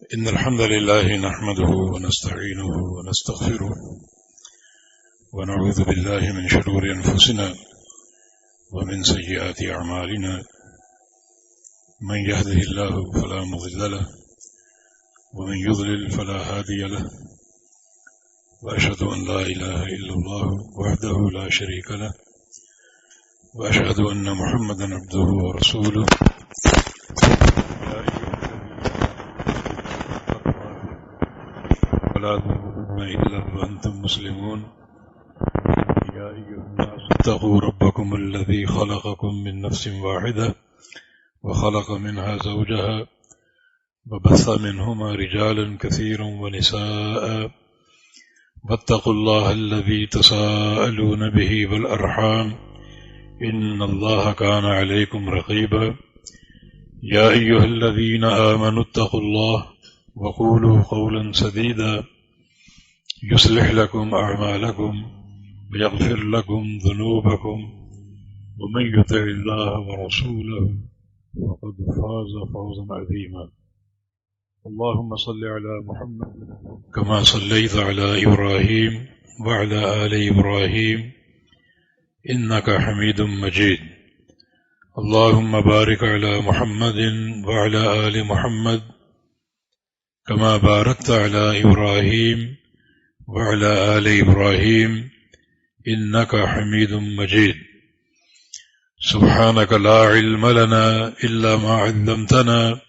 إن الحمد لله نحمده ونستعينه ونستغفره ونعوذ بالله من شرور أنفسنا ومن سيئات أعمالنا من يهده الله فلا مضل له ومن يضلل فلا هادي له وأشهد أن لا إله إلا الله وحده لا شريك له وأشهد أن محمدا عبده ورسوله ولا تموتن إلا وأنتم مسلمون يا أيها الناس اتقوا ربكم الذي خلقكم من نفس واحدة وخلق منها زوجها وبث منهما رجالا كثيرا ونساء واتقوا الله الذي تساءلون به والأرحام إن الله كان عليكم رقيبا يا أيها الذين آمنوا اتقوا الله وقولوا قولا سديدا يصلح لكم أعمالكم ويغفر لكم ذنوبكم ومن يطع الله ورسوله فقد فاز فوزا عظيما اللهم صل على محمد كما صليت على إبراهيم وعلى آل إبراهيم إنك حميد مجيد اللهم بارك على محمد وعلى آل محمد كما باركت على إبراهيم وعلى آل إبراهيم إنك حميد مجيد سبحانك لا علم لنا إلا ما علمتنا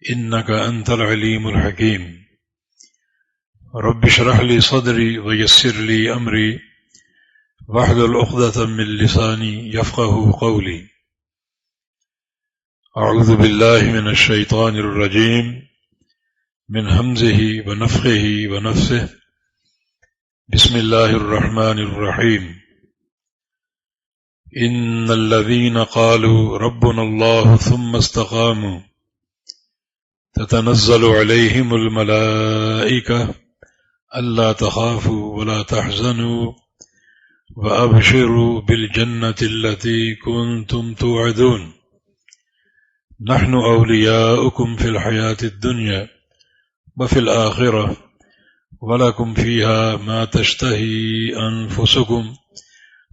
إنك أنت العليم الحكيم رب اشرح لي صدري ويسر لي أمري واحلل عقدة من لساني يفقه قولي أعوذ بالله من الشيطان الرجيم من همزه ونفخه ونفثه بسم الله الرحمن الرحيم إن الذين قالوا ربنا الله ثم استقاموا تتنزل عليهم الملائكة ألا تخافوا ولا تحزنوا وأبشروا بالجنة التي كنتم توعدون نحن أولياؤكم في الحياة الدنيا وفي الآخرة ولكم فيها ما تشتهي أنفسكم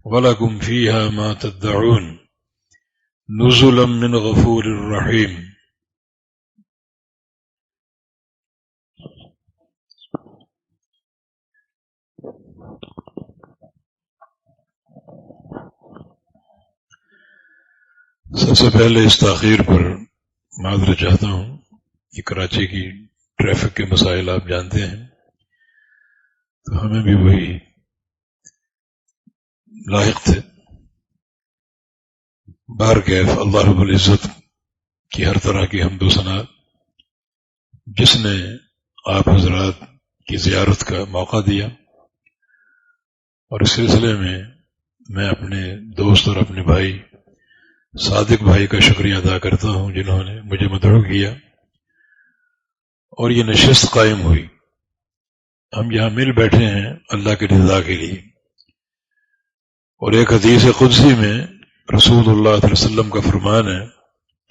ولكم فيها ما تدعون نزلا من غفور رحيم سب سے پہلے اس تاخیر پر معذرت چاہتا ہوں کہ کراچی کی ٹریفک کے مسائل آپ جانتے ہیں تو ہمیں بھی وہی لاحق تھے بہرکیف اللہ رب العزت کی ہر طرح کی حمد و ثنا جس نے آپ حضرات کی زیارت کا موقع دیا اور اس سلسلے میں اپنے دوست اور اپنے بھائی صادق بھائی کا شکریہ ادا کرتا ہوں جنہوں نے مجھے مدعو کیا اور یہ نشست قائم ہوئی ہم یہاں مل بیٹھے ہیں اللہ کی رضا کے لیے اور ایک حدیث قدسی میں رسول اللہ صلی اللہ علیہ وسلم کا فرمان ہے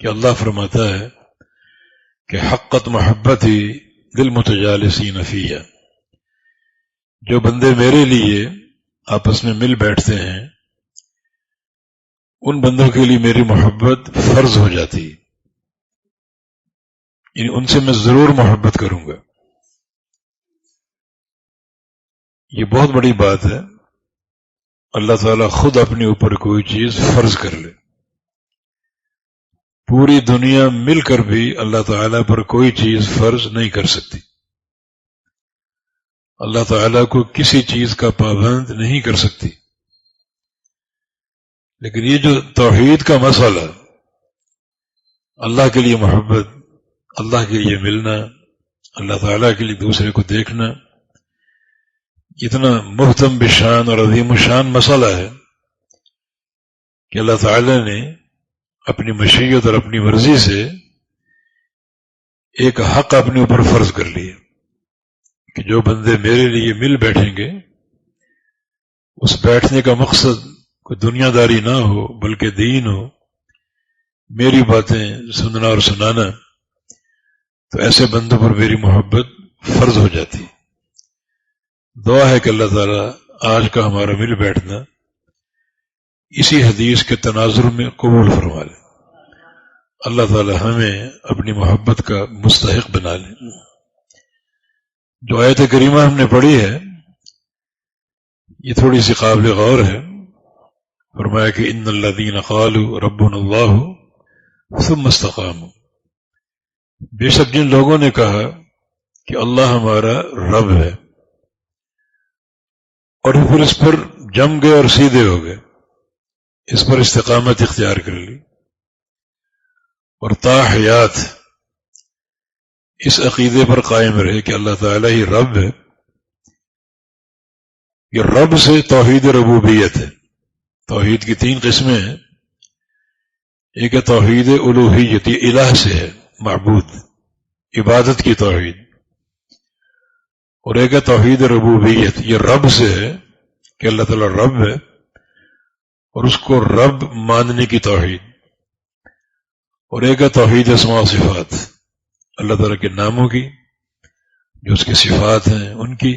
کہ اللہ فرماتا ہے کہ حقت محبتی للمتجالسین فیہ جو بندے میرے لیے آپس میں مل بیٹھتے ہیں ان بندوں کے لیے میری محبت فرض ہو جاتی یعنی ان سے میں ضرور محبت کروں گا یہ بہت بڑی بات ہے اللہ تعالیٰ خود اپنے اوپر کوئی چیز فرض کر لے پوری دنیا مل کر بھی اللہ تعالیٰ پر کوئی چیز فرض نہیں کر سکتی اللہ تعالیٰ کو کسی چیز کا پابند نہیں کر سکتی لیکن یہ جو توحید کا مسئلہ اللہ کے لیے محبت اللہ کے لیے ملنا اللہ تعالیٰ کے لیے دوسرے کو دیکھنا اتنا محتم بشان اور عظیم الشان مسئلہ ہے کہ اللہ تعالیٰ نے اپنی مشیت اور اپنی مرضی سے ایک حق اپنے اوپر فرض کر لیا کہ جو بندے میرے لیے مل بیٹھیں گے اس بیٹھنے کا مقصد کوئی دنیا داری نہ ہو بلکہ دین ہو میری باتیں سننا اور سنانا تو ایسے بندوں پر میری محبت فرض ہو جاتی. دعا ہے کہ اللہ تعالیٰ آج کا ہمارا مل بیٹھنا اسی حدیث کے تناظر میں قبول فرما لے. اللہ تعالیٰ ہمیں اپنی محبت کا مستحق بنا لے. جو آیت کریمہ ہم نے پڑھی ہے یہ تھوڑی سی قابل غور ہے. فرمایا کہ ان الذین قالوا ربنا اللہ ثم استقاموا، بے شک جن لوگوں نے کہا کہ اللہ ہمارا رب ہے اور پھر اس پر جم گئے اور سیدھے ہو گئے، اس پر استقامت اختیار کر لی اور تا حیات اس عقیدے پر قائم رہے کہ اللہ تعالیٰ ہی رب ہے. یہ رب سے توحید ربوبیت ہے. توحید کی 3 قسمیں ہیں. ایک ہے توحید الوہیت، یہ الہ سے ہے، معبود، عبادت کی توحید. اور ایک ہے توحید ربوبیت، یہ رب سے ہے کہ اللہ تعالیٰ رب ہے اور اس کو رب ماننے کی توحید. اور ایک ہے توحید اسماء و صفات، اللہ تعالیٰ کے ناموں کی، جو اس کی صفات ہیں ان کی،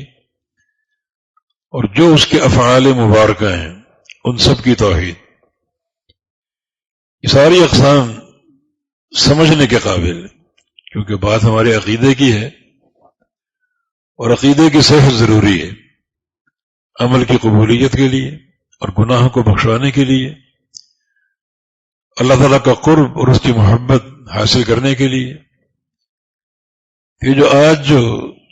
اور جو اس کے افعال مبارکہ ہیں ان سب کی توحید. یہ ساری اقسام سمجھنے کے قابل ہے کیونکہ بات ہمارے عقیدے کی ہے اور عقیدے کی صحت ضروری ہے عمل کی قبولیت کے لیے اور گناہوں کو بخشوانے کے لیے، اللہ تعالیٰ کا قرب اور اس کی محبت حاصل کرنے کے لیے. یہ جو آج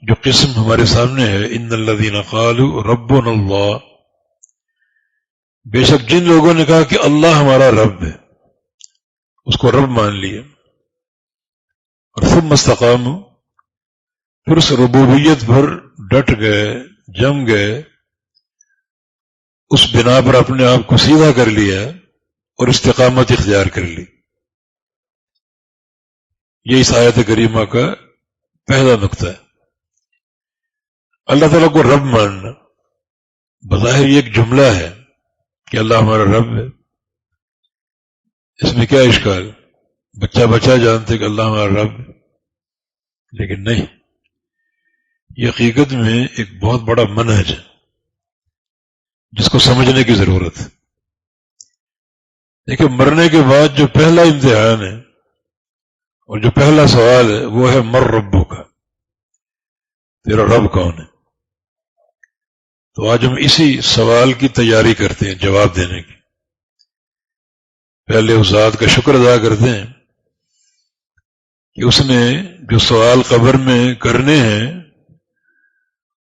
جو قسم ہمارے سامنے ہے، ان الذین قالوا ربنا اللہ، بے شک جن لوگوں نے کہا کہ اللہ ہمارا رب ہے، اس کو رب مان لیا، اور ثم استقاموا، پھر اس ربوبیت پر ڈٹ گئے، جم گئے، اس بنا پر اپنے آپ کو سیدھا کر لیا اور استقامت اختیار کر لی. یہ اس آیت کریمہ کا پہلا نقطہ ہے. اللہ تعالیٰ کو رب ماننا بظاہر یہ ایک جملہ ہے کہ اللہ ہمارا رب ہے. اس میں کیا اشکال؟ بچہ جانتے کہ اللہ ہمارا رب ہے، لیکن نہیں، یہ حقیقت میں ایک بہت بڑا منہج ہے جس کو سمجھنے کی ضرورت ہے. دیکھیں، مرنے کے بعد جو پہلا امتحان ہے اور جو پہلا سوال ہے وہ ہے مر ربو کا، تیرا رب کون ہے؟ تو آج ہم اسی سوال کی تیاری کرتے ہیں جواب دینے کی. پہلے اس ذات کا شکر ادا کرتے ہیں کہ اس نے جو سوال قبر میں کرنے ہیں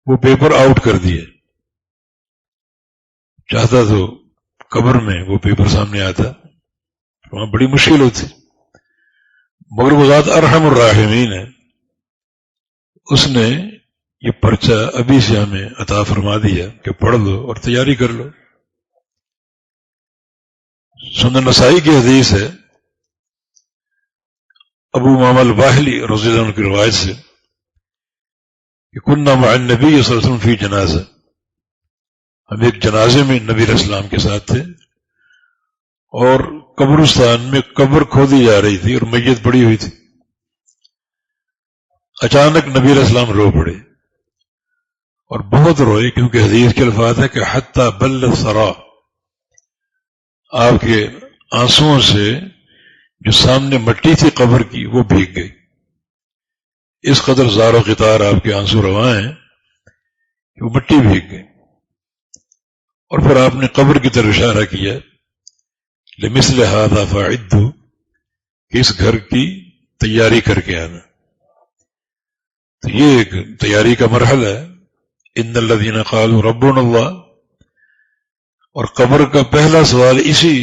وہ پیپر آؤٹ کر دیے. چاہتا تو قبر میں وہ پیپر سامنے آتا، وہاں بڑی مشکل ہوتی، مگر وہ ذات ارحم الراحمین ہے، اس نے یہ پرچہ ابھی سے ہمیں عطا فرما دیا کہ پڑھ لو اور تیاری کر لو. سنن نسائی کی حدیث ہے، ابو امامہ الباہلی رضی اللہ عنہ کی روایت سے کہ کننا مع النبی صلی اللہ علیہ وسلم فی جنازہ، ہم ایک جنازے میں نبی علیہ السلام کے ساتھ تھے اور قبرستان میں قبر کھودی جا رہی تھی اور میت پڑی ہوئی تھی. اچانک نبی علیہ السلام رو پڑے اور بہت روئے، کیونکہ حدیث کے الفاظ ہے کہ حتی بل ثرا، آپ کے آنسوؤں سے جو سامنے مٹی تھی قبر کی وہ بھیگ گئی. اس قدر زار و قطار آپ کے آنسو رواں ہیں کہ وہ مٹی بھیگ گئی. اور پھر آپ نے قبر کی طرف اشارہ کیا، لمثل ھذا فاعدوا، کہ اس گھر کی تیاری کر کے آنا. تو یہ ایک تیاری کا مرحلہ ہے. ان الذین قالوا ربنا اللہ، اور قبر کا پہلا سوال اسی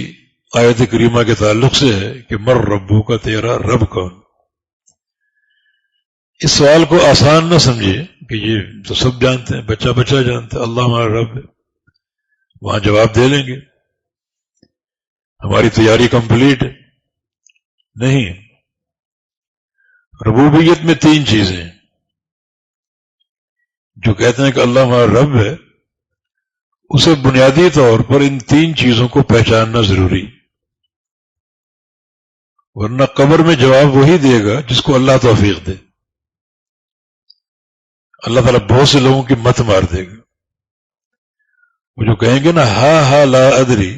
آیت کریمہ کے تعلق سے ہے کہ مر ربو کا، تیرا رب کون؟ اس سوال کو آسان نہ سمجھے کہ یہ تو سب جانتے ہیں، بچہ جانتے ہیں اللہ ہمارا رب ہے، وہاں جواب دے لیں گے، ہماری تیاری کمپلیٹ ہے. نہیں، ربوبیت میں 3 چیزیں ہیں. جو کہتے ہیں کہ اللہ ہمارا رب ہے، اسے بنیادی طور پر ان 3 چیزوں کو پہچاننا ضروری، ورنہ قبر میں جواب وہی دے گا جس کو اللہ توفیق دے. اللہ تعالیٰ بہت سے لوگوں کی مت مار دے گا. وہ جو کہیں گے نا ہا ہا لا ادری،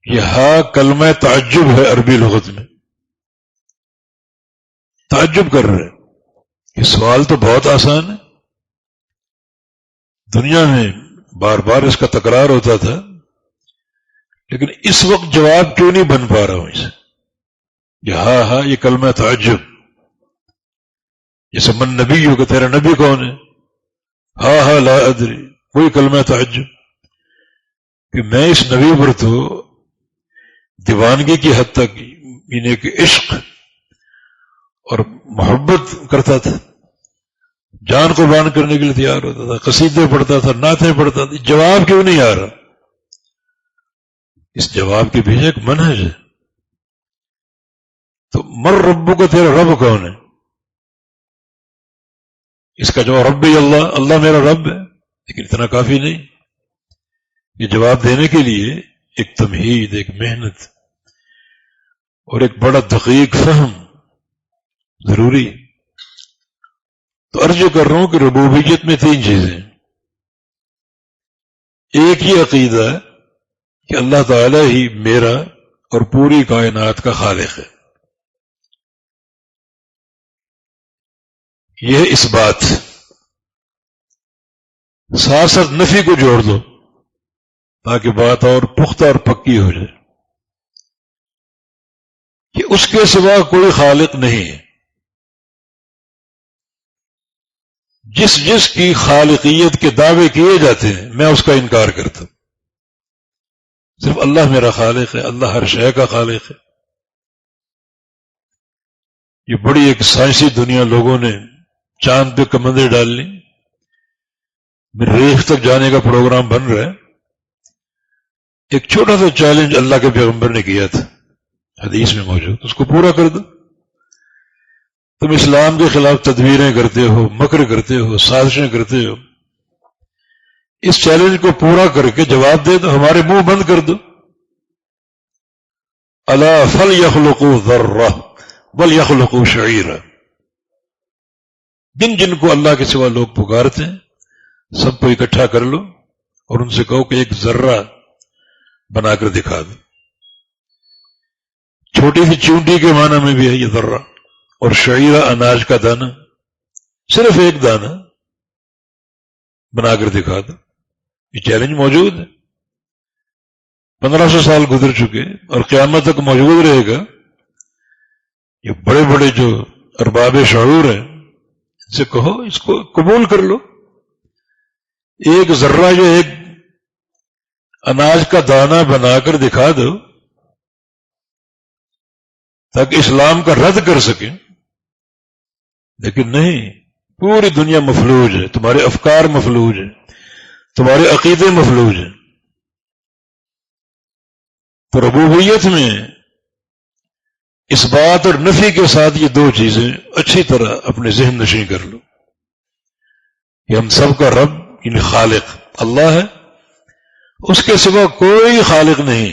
یہ ہا کلمہ تعجب ہے عربی لغت میں. تعجب کر رہے یہ سوال تو بہت آسان ہے، دنیا میں بار بار اس کا تکرار ہوتا تھا، لیکن اس وقت جواب کیوں نہیں بن پا رہا ہوں اسے. یہ ہا ہا یہ کلمہ تعجب، جیسے من نبی ہو کہ تیرا نبی کون ہے، ہا ہا لا ادری، کوئی کلمہ تعجب کہ میں اس نبی پر تو دیوانگی کی حد تک یعنی کہ عشق اور محبت کرتا تھا، جان قربان کرنے کے لیے تیار ہوتا تھا، قصیدے پڑھتا تھا، نعتیں پڑھتا تھا. جواب کیوں نہیں آ رہا؟ اس جواب کے پیچھے ایک منہج ہے. تو مر ربو کا تیرا رب کون ہے؟ اس کا جواب ربی اللہ، اللہ میرا رب ہے. لیکن اتنا کافی نہیں، یہ جواب دینے کے لیے ایک تمہید، ایک محنت اور ایک بڑا دقیق فہم ضروری. تو عرض کر رہا ہوں کہ ربوبیت میں 3 چیزیں. ایک یہ عقیدہ کہ اللہ تعالی ہی میرا اور پوری کائنات کا خالق ہے، یہ اس بات. ساتھ ساتھ نفی کو جوڑ دو تاکہ بات اور پختہ اور پکی ہو جائے کہ اس کے سوا کوئی خالق نہیں ہے. جس جس کی خالقیت کے دعوے کیے جاتے ہیں میں اس کا انکار کرتا ہوں. صرف اللہ میرا خالق ہے، اللہ ہر شے کا خالق ہے. یہ بڑی ایک سائنسی دنیا، لوگوں نے چاند پہ کمندیں ڈال لی، مریخ تک جانے کا پروگرام بن رہا ہے. ایک چھوٹا سا چیلنج اللہ کے پیغمبر نے کیا تھا، حدیث میں موجود، اس کو پورا کر دو. تم اسلام کے خلاف تدبیریں کرتے ہو، مکر کرتے ہو، سازشیں کرتے ہو، اس چیلنج کو پورا کر کے جواب دے دو، ہمارے منہ بند کر دو. الا فلیخلقوا ذرہ ولیخلقوا شعیرا. جن جن کو اللہ کے سوا لوگ پکارتے ہیں سب کو اکٹھا کر لو اور ان سے کہو کہ ایک ذرہ بنا کر دکھا دو. چھوٹی سی چونٹی کے معنی میں بھی ہے یہ ذرہ، اور شعیرہ اناج کا دانہ، صرف ایک دانہ بنا کر دکھا دو. یہ چیلنج موجود ہے، 1500 سال گزر چکے اور قیامت تک موجود رہے گا. یہ بڑے بڑے جو ارباب شعور ہیں ان سے کہو اس کو قبول کر لو. ایک ذرہ جو ایک اناج کا دانہ بنا کر دکھا دو تاکہ اسلام کا رد کر سکیں. لیکن نہیں، پوری دنیا مفلوج ہے، تمہارے افکار مفلوج ہیں، تمہارے عقیدے مفلوج ہیں. تو ربوبیت میں اس بات اور نفی کے ساتھ یہ 2 چیزیں اچھی طرح اپنے ذہن نشین کر لو کہ ہم سب کا رب یعنی خالق اللہ ہے، اس کے سوا کوئی خالق نہیں.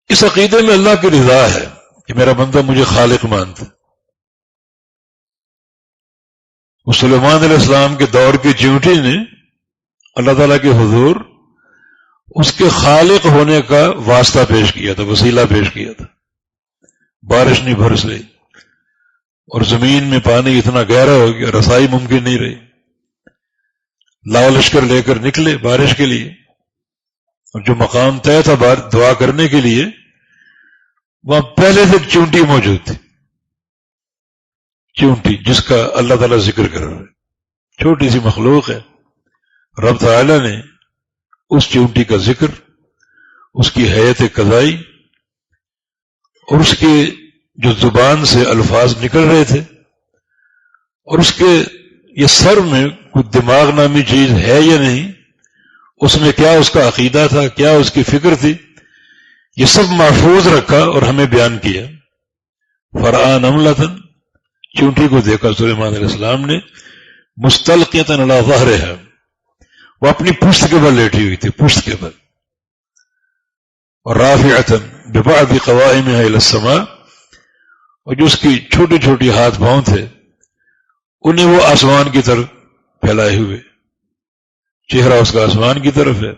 اس عقیدے میں اللہ کی رضا ہے کہ میرا بندہ مجھے خالق مانتا. وہ سلیمان علیہ السلام کے دور کی چیونٹی نے اللہ تعالیٰ کے حضور اس کے خالق ہونے کا واسطہ پیش کیا تھا، وسیلہ پیش کیا تھا. بارش نہیں برس رہی اور زمین میں پانی اتنا گہرا ہو گیا، رسائی ممکن نہیں رہی. لاؤ لشکر لے کر نکلے بارش کے لیے، اور جو مقام طے تھا دعا کرنے کے لیے وہاں پہلے سے چونٹی موجود تھی. چونٹی جس کا اللہ تعالیٰ ذکر کر رہا ہے، چھوٹی سی مخلوق ہے، رب تعالیٰ نے اس چونٹی کا ذکر، اس کی حیت قضائی اور اس کے جو زبان سے الفاظ نکل رہے تھے اور اس کے یہ سر میں کوئی دماغ نامی چیز ہے یا نہیں، اس میں کیا اس کا عقیدہ تھا، کیا اس کی فکر تھی، یہ سب محفوظ رکھا اور ہمیں بیان کیا. فرآ نملۃ، چونٹی کو دیکھا سلیمان علیہ السلام نے، مستلقیۃ علی ظہرہا، وہ اپنی پشت کے بل لیٹی ہوئی تھی، پشت کے بل، اور رافعۃ ببعض قوائمہا الی السماء، اور جو اس کی چھوٹی چھوٹی ہاتھ پاؤں تھے انہیں وہ آسمان کی طرف پھیلائے ہوئے، چہرہ اس کا آسمان کی طرف ہے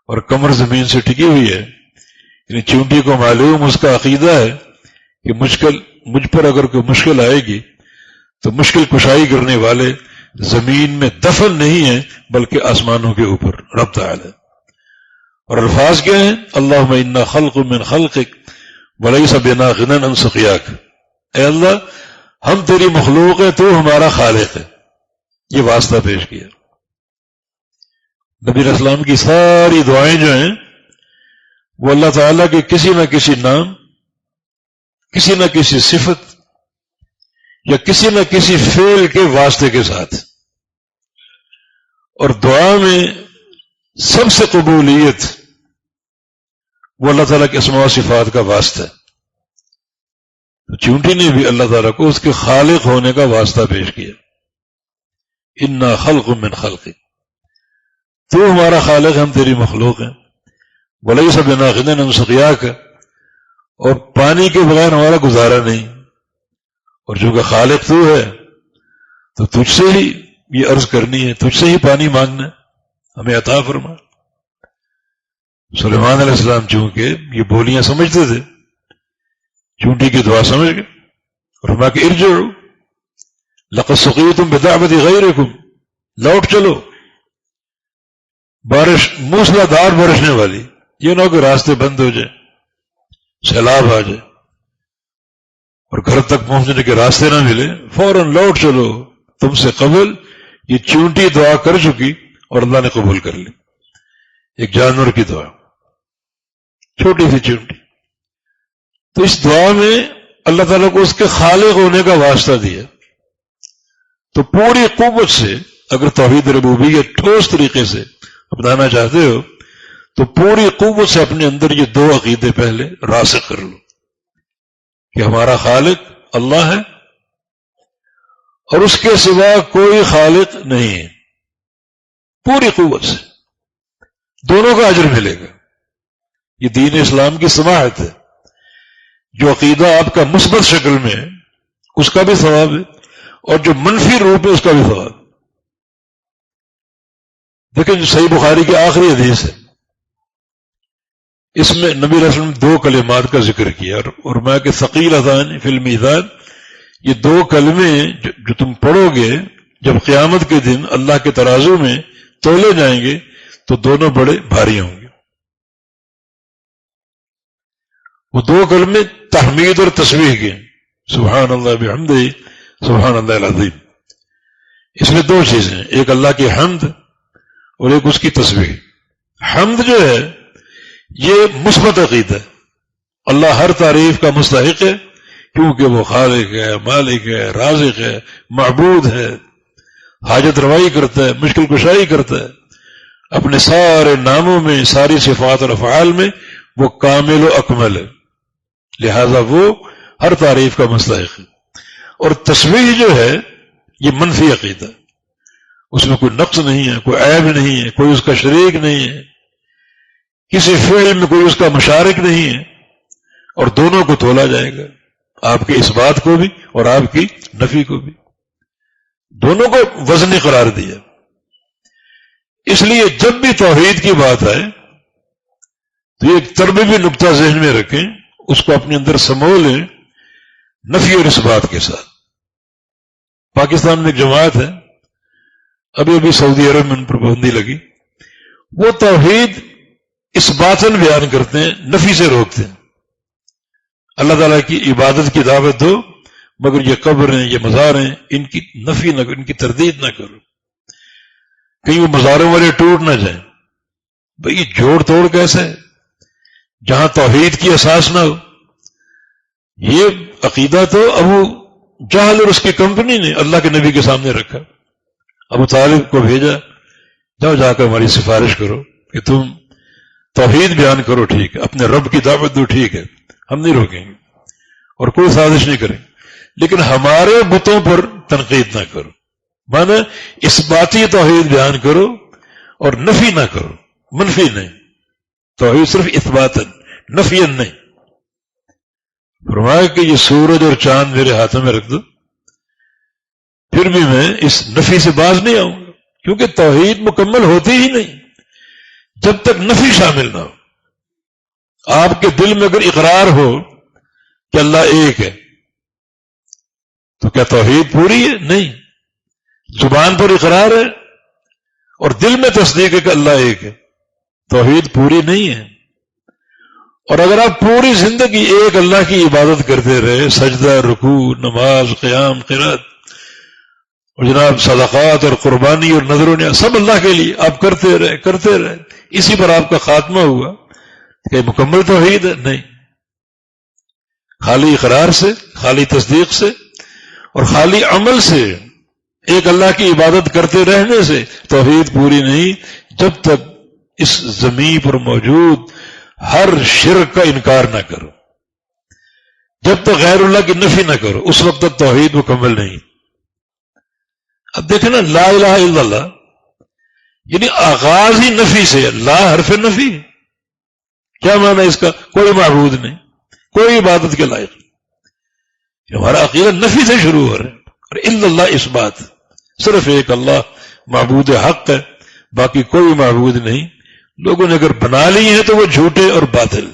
اور کمر زمین سے ٹکی ہوئی ہے. یعنی چونٹی کو معلوم اس کا عقیدہ ہے کہ مجھ پر اگر کوئی مشکل آئے گی تو مشکل کشائی کرنے والے زمین میں دفن نہیں ہیں بلکہ آسمانوں کے اوپر رب تعالی. اور الفاظ کیا ہیں؟ اللہم انا خلق من خلقک ولیس بنا غنی عن سقیاک. اے اللہ ہم تیری مخلوق ہے، تو ہمارا خالق ہے. یہ واسطہ پیش کیا. نبی علیہ السلام کی ساری دعائیں جو ہیں وہ اللہ تعالیٰ کے کسی نہ کسی نام، کسی نہ کسی صفت یا کسی نہ کسی فعل کے واسطے کے ساتھ. اور دعا میں سب سے قبولیت وہ اللہ تعالیٰ کے اسماء و صفات کا واسطہ ہے. تو چونٹی نے بھی اللہ تعالیٰ کو اس کے خالق ہونے کا واسطہ پیش کیا. انا خلق من خلقک، تو ہمارا خالق، ہم تیری مخلوق ہیں. ولیس بنا غنی عن سقیاک، اور پانی کے بغیر ہمارا گزارا نہیں. اور جو کہ خالق تو ہے تو تجھ سے ہی یہ عرض کرنی ہے، تجھ سے ہی پانی مانگنا ہے، ہمیں عطا فرما. سلیمان علیہ السلام چونکہ یہ بولیاں سمجھتے تھے، چونٹی کی دعا سمجھ گئے اور فرمایا کہ ارجعوا لقد سقیتم بدعوۃ غیرکم، لوٹ چلو. بارش موسلا دھار برسنے والی، یہ نہ ہو کہ راستے بند ہو جائے، سیلاب آ جائے اور گھر تک پہنچنے کے راستے نہ ملے. فوراً لوٹ چلو، تم سے قبل یہ چونٹی دعا کر چکی اور اللہ نے قبول کر لی. ایک جانور کی دعا، چھوٹی سی چونٹی. تو اس دعا میں اللہ تعالیٰ کو اس کے خالق ہونے کا واسطہ دیا. تو پوری قوت سے اگر توحید ربوبیت ٹھوس طریقے سے اپنانا چاہتے ہو تو پوری قوت سے اپنے اندر یہ دو عقیدے پہلے راسخ کر لو کہ ہمارا خالق اللہ ہے اور اس کے سوا کوئی خالق نہیں ہے. پوری قوت سے دونوں کا اجر ملے گا. یہ دین اسلام کی سماحت ہے. جو عقیدہ آپ کا مثبت شکل میں ہے اس کا بھی ثواب ہے اور جو منفی روپ ہے اس کا بھی ثواب. دیکھیں جو صحیح بخاری کی آخری حدیث ہے، اس میں نبی علیہ السلام دو کلمات کا ذکر کیا اور میں کہ ثقیلتان فی المیزان، یہ دو کلمے جو تم پڑھو گے جب قیامت کے دن اللہ کے ترازو میں تولے جائیں گے تو دونوں بڑے بھاری ہوں گے. وہ دو کلمے تحمید اور تسبیح کے، سبحان اللہ بحمدہ سبحان اللہ العظیم. اس میں دو چیزیں ہیں، ایک اللہ کی حمد اور ایک اس کی تسبیح. حمد جو ہے یہ مثبت عقیدہ ہے، اللہ ہر تعریف کا مستحق ہے کیونکہ وہ خالق ہے، مالک ہے، رازق ہے، معبود ہے، حاجت روائی کرتا ہے، مشکل کشائی کرتا ہے. اپنے سارے ناموں میں، ساری صفات اور افعال میں وہ کامل و اکمل ہے، لہذا وہ ہر تعریف کا مستحق ہے. اور تسبیح جو ہے یہ منفی عقیدہ، اس میں کوئی نقص نہیں ہے، کوئی عیب نہیں ہے، کوئی اس کا شریک نہیں ہے، کسی فعل میں کوئی اس کا مشارک نہیں ہے. اور دونوں کو تولا جائے گا، آپ کے اس بات کو بھی اور آپ کی نفی کو بھی، دونوں کو وزنی قرار دیا. اس لیے جب بھی توحید کی بات آئے تو یہ ایک تربیتی نقطہ ذہن میں رکھیں، اس کو اپنے اندر سمو لیں نفی اور اس بات کے ساتھ. پاکستان میں ایک جماعت ہے، ابھی سعودی عرب میں ان پر پابندی لگی، وہ توحید اس باطن بیان کرتے ہیں، نفی سے روکتے ہیں. اللہ تعالیٰ کی عبادت کی دعوت دو مگر یہ قبر ہیں، یہ مزار ہیں، ان کی نفی نہ کرو، ان کی تردید نہ کرو، کہیں وہ مزاروں والے ٹوٹ نہ جائیں. بھئی یہ جوڑ توڑ کیسا ہے جہاں توحید کی اساس نہ ہو؟ یہ عقیدہ تو ابو جہل اور اس کی کمپنی نے اللہ کے نبی کے سامنے رکھا. ابو طالب کو بھیجا، جاؤ جا کر ہماری سفارش کرو کہ تم توحید بیان کرو، ٹھیک ہے، اپنے رب کی دعوت دو، ٹھیک ہے، ہم نہیں روکیں گے اور کوئی سازش نہیں کریں، لیکن ہمارے بتوں پر تنقید نہ کرو. مانا اس باتی توحید بیان کرو اور نفی نہ کرو، منفی نہیں. توحید صرف اثباتاً، نفیاً نہیں. فرمایا کہ یہ سورج اور چاند میرے ہاتھوں میں رکھ دو، پھر بھی میں اس نفی سے باز نہیں آؤں گا، کیونکہ توحید مکمل ہوتی ہی نہیں جب تک نفی شامل نہ ہو۔ آپ کے دل میں اگر اقرار ہو کہ اللہ ایک ہے تو کیا توحید پوری ہے؟ نہیں، زبان پر اقرار ہے اور دل میں تصدیق ہے کہ اللہ ایک ہے، توحید پوری نہیں ہے۔ اور اگر آپ پوری زندگی ایک اللہ کی عبادت کرتے رہے، سجدہ، رکوع، نماز، قیام، قرات، اور جناب صدقات اور قربانی اور نذر و نیاز سب اللہ کے لیے آپ کرتے رہے، اسی پر آپ کا خاتمہ ہوا کہ مکمل توحید ہے؟ نہیں، خالی اقرار سے، خالی تصدیق سے اور خالی عمل سے، ایک اللہ کی عبادت کرتے رہنے سے توحید پوری نہیں جب تک اس زمین پر موجود ہر شرک کا انکار نہ کرو، جب تک غیر اللہ کی نفی نہ کرو، اس وقت تک توحید مکمل نہیں۔ اب دیکھیں نا، لا الہ الا اللہ یعنی آغاز ہی نفی سے، لا حرف نفی، کیا معنی اس کا؟ کوئی معبود نہیں، کوئی عبادت کے لائق نہیں۔ ہمارا عقیدہ نفی سے شروع ہو رہا ہے، اور الا اللہ اس بات، صرف ایک اللہ معبود حق ہے، باقی کوئی معبود نہیں۔ لوگوں نے اگر بنا لی ہیں تو وہ جھوٹے اور باطل،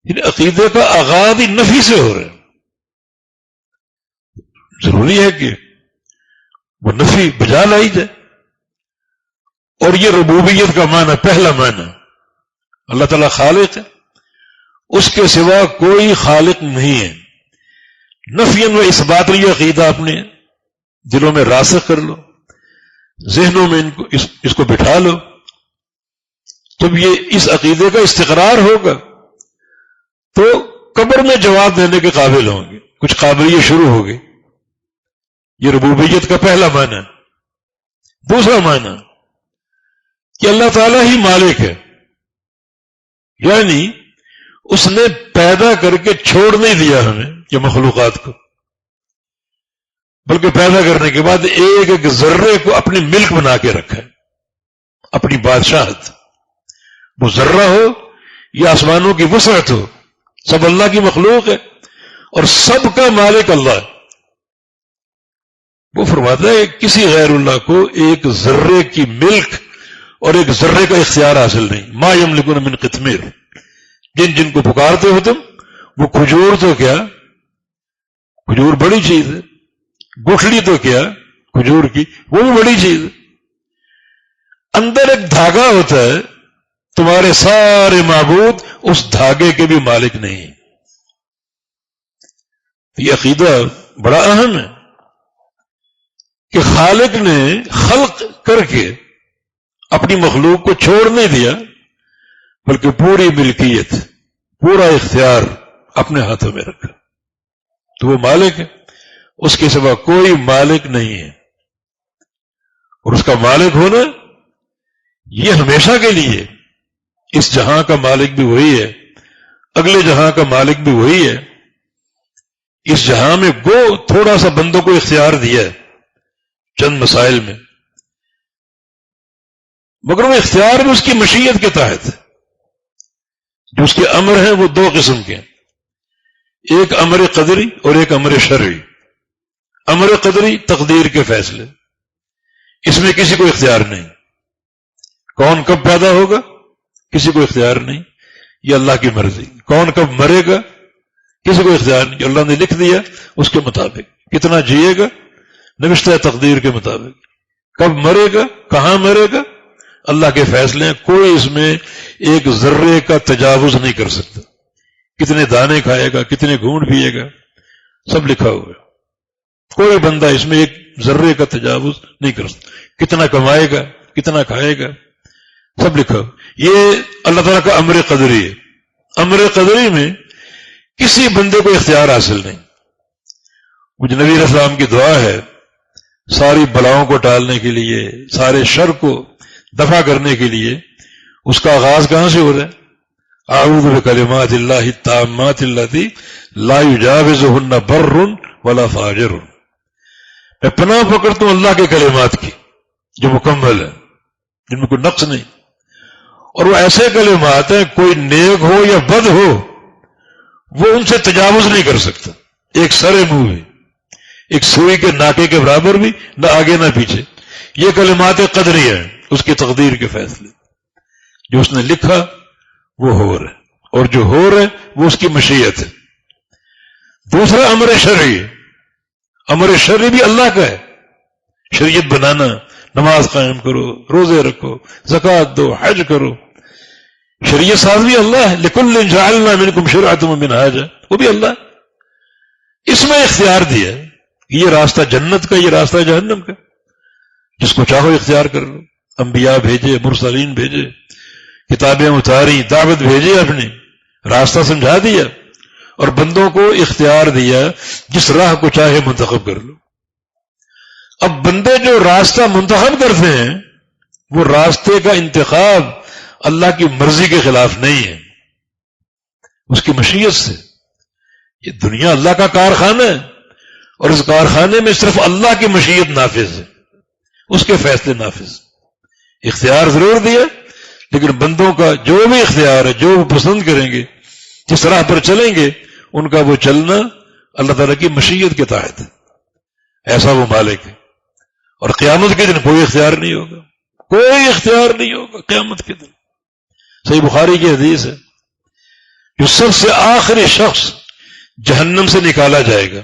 یعنی عقیدے کا آغاز ہی نفی سے ہو رہا ہے۔ ضروری ہے کہ وہ نفی بجا لائی جائے، اور یہ ربوبیت کا معنی، پہلا معنی اللہ تعالیٰ خالق ہے، اس کے سوا کوئی خالق نہیں ہے۔ نفیاً و اثباتاً یہ عقیدہ اپنے دلوں میں راسخ کر لو، ذہنوں میں اس کو بٹھا لو، جب یہ اس عقیدے کا استقرار ہوگا تو قبر میں جواب دینے کے قابل ہوں گے، کچھ قابلیت شروع ہوگی۔ یہ ربوبیت کا پہلا معنی۔ دوسرا معنی کہ اللہ تعالیٰ ہی مالک ہے، یعنی اس نے پیدا کر کے چھوڑ نہیں دیا ہمیں یہ مخلوقات کو، بلکہ پیدا کرنے کے بعد ایک ایک ذرے کو اپنی ملک بنا کے رکھا ہے، اپنی بادشاہت۔ وہ ذرہ ہو یا آسمانوں کی وسعت ہو، سب اللہ کی مخلوق ہے اور سب کا مالک اللہ ہے۔ وہ فرماتا ہے کہ کسی غیر اللہ کو ایک ذرے کی ملک اور ایک ذرے کا اختیار حاصل نہیں۔ ما یملکون من قطمیر، جن کو پکارتے ہو تم، وہ کھجور تو کیا، کھجور بڑی چیز ہے، گٹھلی تو کیا کھجور کی، وہ بھی بڑی چیز ہے۔ اندر ایک دھاگا ہوتا ہے، تمہارے سارے معبود اس دھاگے کے بھی مالک نہیں۔ یہ عقیدہ بڑا اہم ہے کہ خالق نے خلق کر کے اپنی مخلوق کو چھوڑ نہیں دیا، بلکہ پوری ملکیت، پورا اختیار اپنے ہاتھوں میں رکھا، تو وہ مالک ہے، اس کے سوا کوئی مالک نہیں ہے۔ اور اس کا مالک ہونا یہ ہمیشہ کے لیے، اس جہاں کا مالک بھی وہی ہے، اگلے جہاں کا مالک بھی وہی ہے۔ اس جہاں میں تھوڑا سا بندوں کو اختیار دیا ہے چند مسائل میں، مگر وہ اختیار بھی اس کی مشیت کے تحت ہے۔ جو اس کے امر ہیں وہ دو قسم کے ہیں، ایک امر قدری اور ایک امر شرعی۔ امر قدری تقدیر کے فیصلے، اس میں کسی کو اختیار نہیں، کون کب پیدا ہوگا کسی کو اختیار نہیں، یہ اللہ کی مرضی۔ کون کب مرے گا کسی کو اختیار نہیں، اللہ نے لکھ دیا اس کے مطابق۔ کتنا جیے گا نوشتہ تقدیر کے مطابق، کب مرے گا کہاں مرے گا اللہ کے فیصلے ہیں، کوئی اس میں ایک ذرے کا تجاوز نہیں کر سکتا۔ کتنے دانے کھائے گا، کتنے گھونٹ پیے گا، سب لکھا ہوا ہے، کوئی بندہ اس میں ایک ذرے کا تجاوز نہیں کر سکتا۔ کتنا کمائے گا، کتنا کھائے گا، سب لکھا ہوا۔ یہ اللہ تعالیٰ کا امر قدری ہے۔ امر قدری میں کسی بندے کو اختیار حاصل نہیں۔ مجھے نبی علیہ السلام کی دعا ہے، ساری بلاؤں کو ٹالنے کے لیے، سارے شر کو دفع کرنے کے لیے، اس کا آغاز کہاں سے ہو رہا ہے؟ اعوذ بکلمات اللہ التامات اللتی لا یجاوزہن بر ولا فاجر۔ میں پناہ پکڑتا ہوں اللہ کے کلمات کی جو مکمل ہے، جن میں کوئی نقص نہیں، اور وہ ایسے کلمات ہیں کوئی نیک ہو یا بد ہو وہ ان سے تجاوز نہیں کر سکتا، ایک سرے منہ بھی، ایک سوئی کے ناکے کے برابر بھی، نہ آگے نہ پیچھے. یہ کلمات قدریہ ہیں، اس کی تقدیر کے فیصلے. جو اس نے لکھا وہ ہو رہا ہے، اور جو ہو رہا ہے وہ اس کی مشیت ہے. دوسرا امر شرعی، امر شرعی بھی اللہ کا ہے. شریعت بنانا، نماز قائم کرو، روزے رکھو، زکوٰۃ دو، حج کرو. شریعت ساز بھی اللہ ہے. لکل جعلنا منکم شرعۃ ومنہاجا، وہ بھی اللہ ہے. اس میں اختیار دیا، یہ راستہ جنت کا، یہ راستہ جہنم کا. جس کو چاہو اختیار کر لو. انبیاء بھیجے، مرسلین بھیجے، کتابیں اتاری، دعوت بھیجی، اپنی راستہ سمجھا دیا، اور بندوں کو اختیار دیا جس راہ کو چاہے منتخب کر لو. اب بندے جو راستہ منتخب کرتے ہیں وہ راستے کا انتخاب اللہ کی مرضی کے خلاف نہیں ہے، اس کی مشیت سے. یہ دنیا اللہ کا کارخانہ ہے، اور اس کارخانے میں صرف اللہ کی مشیت نافذ ہے، اس کے فیصلے نافذ. اختیار ضرور دیا، لیکن بندوں کا جو بھی اختیار ہے، جو وہ پسند کریں گے، جس راہ پر چلیں گے، ان کا وہ چلنا اللہ تعالیٰ کی مشیت کے تحت ہے. ایسا وہ مالک ہے. اور قیامت کے دن کوئی اختیار نہیں ہوگا، کوئی اختیار نہیں ہوگا قیامت کے دن. صحیح بخاری کی حدیث ہے، جو سب سے آخری شخص جہنم سے نکالا جائے گا،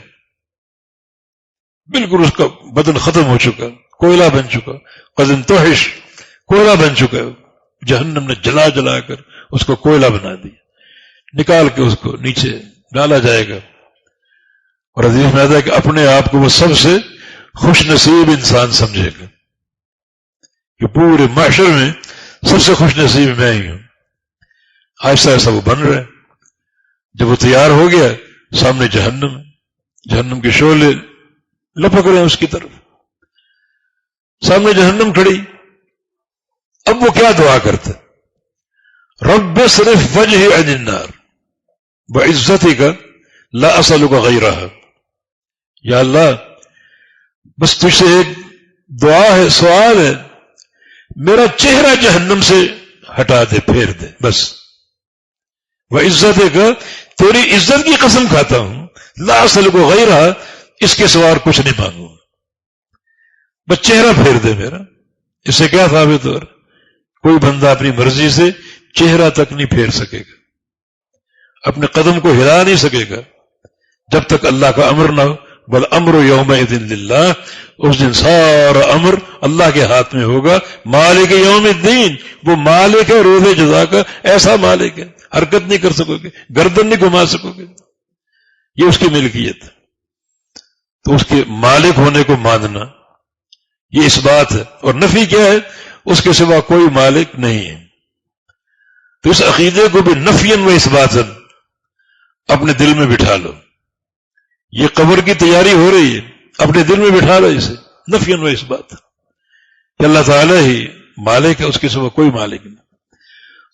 بالکل اس کا بدن ختم ہو چکا، کوئلہ بن چکا، قد انتحش، کوئلہ بن چکا. جہنم نے جلا جلا کر اس کو کوئلہ بنا دیا، نکال کے اس کو نیچے ڈالا جائے گا. اور حدیث میں آتا ہے کہ اپنے آپ کو وہ سب سے خوش نصیب انسان سمجھے گا کہ پورے معاشر میں سب سے خوش نصیب میں ہی ہوں. آہستہ آہستہ وہ بن رہا ہے. جب وہ تیار ہو گیا، سامنے جہنم، جہنم کے شعلے لپک رہے ہیں اس کی طرف، سامنے جہنم کھڑی. اب وہ کیا دعا کرتا ہے؟ رب صرف وجہی عن النار بعزتک لا اسألک غیرہا. یا اللہ، بس تجھ سے ایک دعا ہے، سوال ہے، میرا چہرہ جہنم سے ہٹا دے، پھیر دے بس. وعزتک، تیری عزت کی قسم کھاتا ہوں، لا اسألک غیرہا، اس کے سوا کچھ نہیں مانگوں، بس چہرہ پھیر دے میرا. اس سے کیا ثابت ہو رہا؟ کوئی بندہ اپنی مرضی سے چہرہ تک نہیں پھیر سکے گا، اپنے قدم کو ہلا نہیں سکے گا جب تک اللہ کا امر نہ ہو. بل امر یومئذ للہ، اس دن سارا امر اللہ کے ہاتھ میں ہوگا. مالک یوم الدین، وہ مالک ہے روز جزا کا، ایسا مالک ہے حرکت نہیں کر سکو گے، گردن نہیں گھما سکو گے، یہ اس کی ملکیت. تو اس کے مالک ہونے کو ماننا یہ اس بات ہے. اور نفی کیا ہے؟ اس کے سوا کوئی مالک نہیں ہے. تو اس عقیدے کو بھی نفین و اثباتن اپنے دل میں بٹھا لو. یہ قبر کی تیاری ہو رہی ہے، اپنے دل میں بٹھا لو اسے، نفین و اثبات، کہ اللہ تعالیٰ ہی مالک ہے، اس کے سوا کوئی مالک نہیں.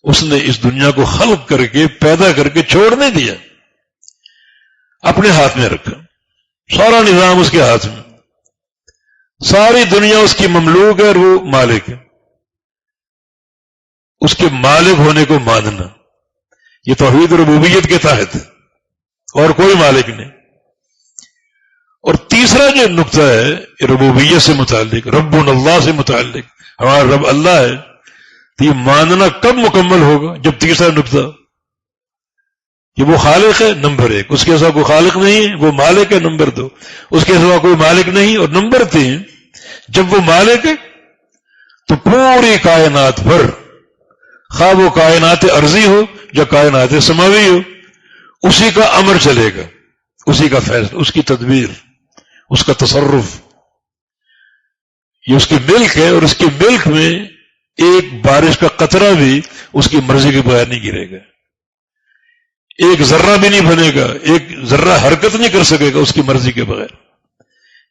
اس نے اس دنیا کو خلق کر کے، پیدا کر کے چھوڑ نہیں دیا، اپنے ہاتھ میں رکھا. سارا نظام اس کے ہاتھ میں، ساری دنیا اس کی مملوک ہے اور وہ مالک ہے. اس کے مالک ہونے کو ماننا یہ توحید ربوبیت کے تحت ہے، اور کوئی مالک نہیں. اور تیسرا جو نقطہ ہے ربوبیت سے متعلق، رب اللہ سے متعلق، ہمارا رب اللہ ہے، تو یہ ماننا کب مکمل ہوگا؟ جب تیسرا نقطہ کہ وہ خالق ہے، نمبر 1، اس کے سوا کوئی خالق نہیں ہے، وہ مالک ہے، نمبر 2، اس کے سوا کوئی مالک نہیں، اور نمبر 3، جب وہ مالک ہے تو پوری کائنات پر، خواہ وہ کائنات ارضی ہو یا کائنات سماوی ہو، اسی کا امر چلے گا، اسی کا فیصلہ، اس کی تدبیر، اس کا تصرف. یہ اس کی ملک ہے، اور اس کی ملک میں ایک بارش کا قطرہ بھی اس کی مرضی کے بغیر نہیں گرے گا، ایک ذرہ بھی نہیں بنے گا، ایک ذرہ حرکت نہیں کر سکے گا اس کی مرضی کے بغیر.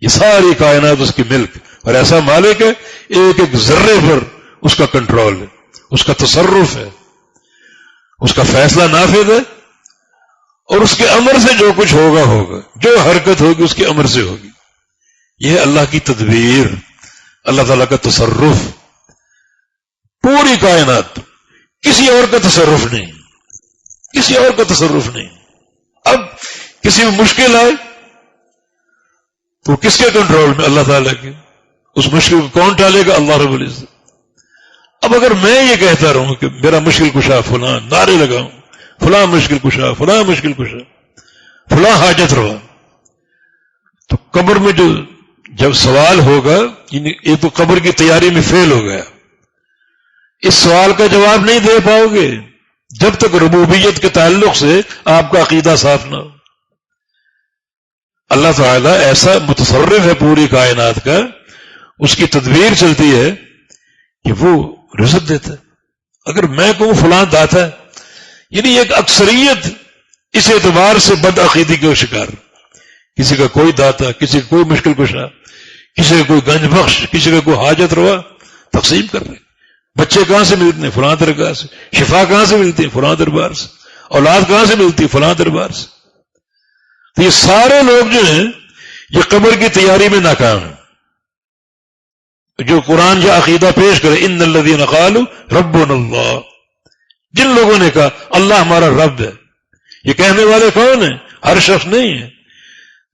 یہ ساری کائنات اس کی ملک، اور ایسا مالک ہے ایک ایک ذرے پر اس کا کنٹرول ہے، اس کا تصرف ہے، اس کا فیصلہ نافذ ہے، اور اس کے امر سے جو کچھ ہوگا ہوگا، جو حرکت ہوگی اس کے امر سے ہوگی. یہ ہے اللہ کی تدبیر، اللہ تعالیٰ کا تصرف. پوری کائنات، کسی اور کا تصرف نہیں، کسی اور کا تصرف نہیں. اب کسی میں مشکل آئے تو کس کے کنٹرول میں؟ اللہ تعالیٰ کے. اس مشکل کو کون ٹالے گا؟ اللہ رب العزت. اب اگر میں یہ کہتا رہوں کہ میرا مشکل کشا فلاں، نعرے لگاؤں فلاں مشکل کشا، فلاں مشکل کشا، فلاں حاجت روا، تو قبر میں جب سوال ہوگا، یہ تو قبر کی تیاری میں فیل ہو گیا. اس سوال کا جواب نہیں دے پاؤ گے جب تک ربوبیت کے تعلق سے آپ کا عقیدہ صاف نہ ہو. اللہ تعالیٰ ایسا متصرف ہے پوری کائنات کا، اس کی تدبیر چلتی ہے کہ وہ رزق دیتا ہے. اگر میں کہوں فلاں داتا ہے، یعنی ایک اکثریت اس اعتبار سے بد عقیدی کے شکار، کسی کا کوئی داتا، کسی کا کوئی مشکل کشا، کسی کا کوئی گنج بخش، کسی کا کوئی حاجت روا تقسیم کر رہے. بچے کہاں سے ملتے ہیں؟ فلاں درگاہ سے. شفا کہاں سے ملتی ہے؟ فلاں دربار سے. اولاد کہاں سے ملتی ہے؟ فلاں دربار سے. تو یہ سارے لوگ جو ہیں یہ قبر کی تیاری میں ناکام ہیں. جو قرآن جو عقیدہ پیش کرے، ان الذین قالوا ربنا اللہ، جن لوگوں نے کہا اللہ ہمارا رب ہے، یہ کہنے والے کون ہیں؟ ہر شخص نہیں ہے،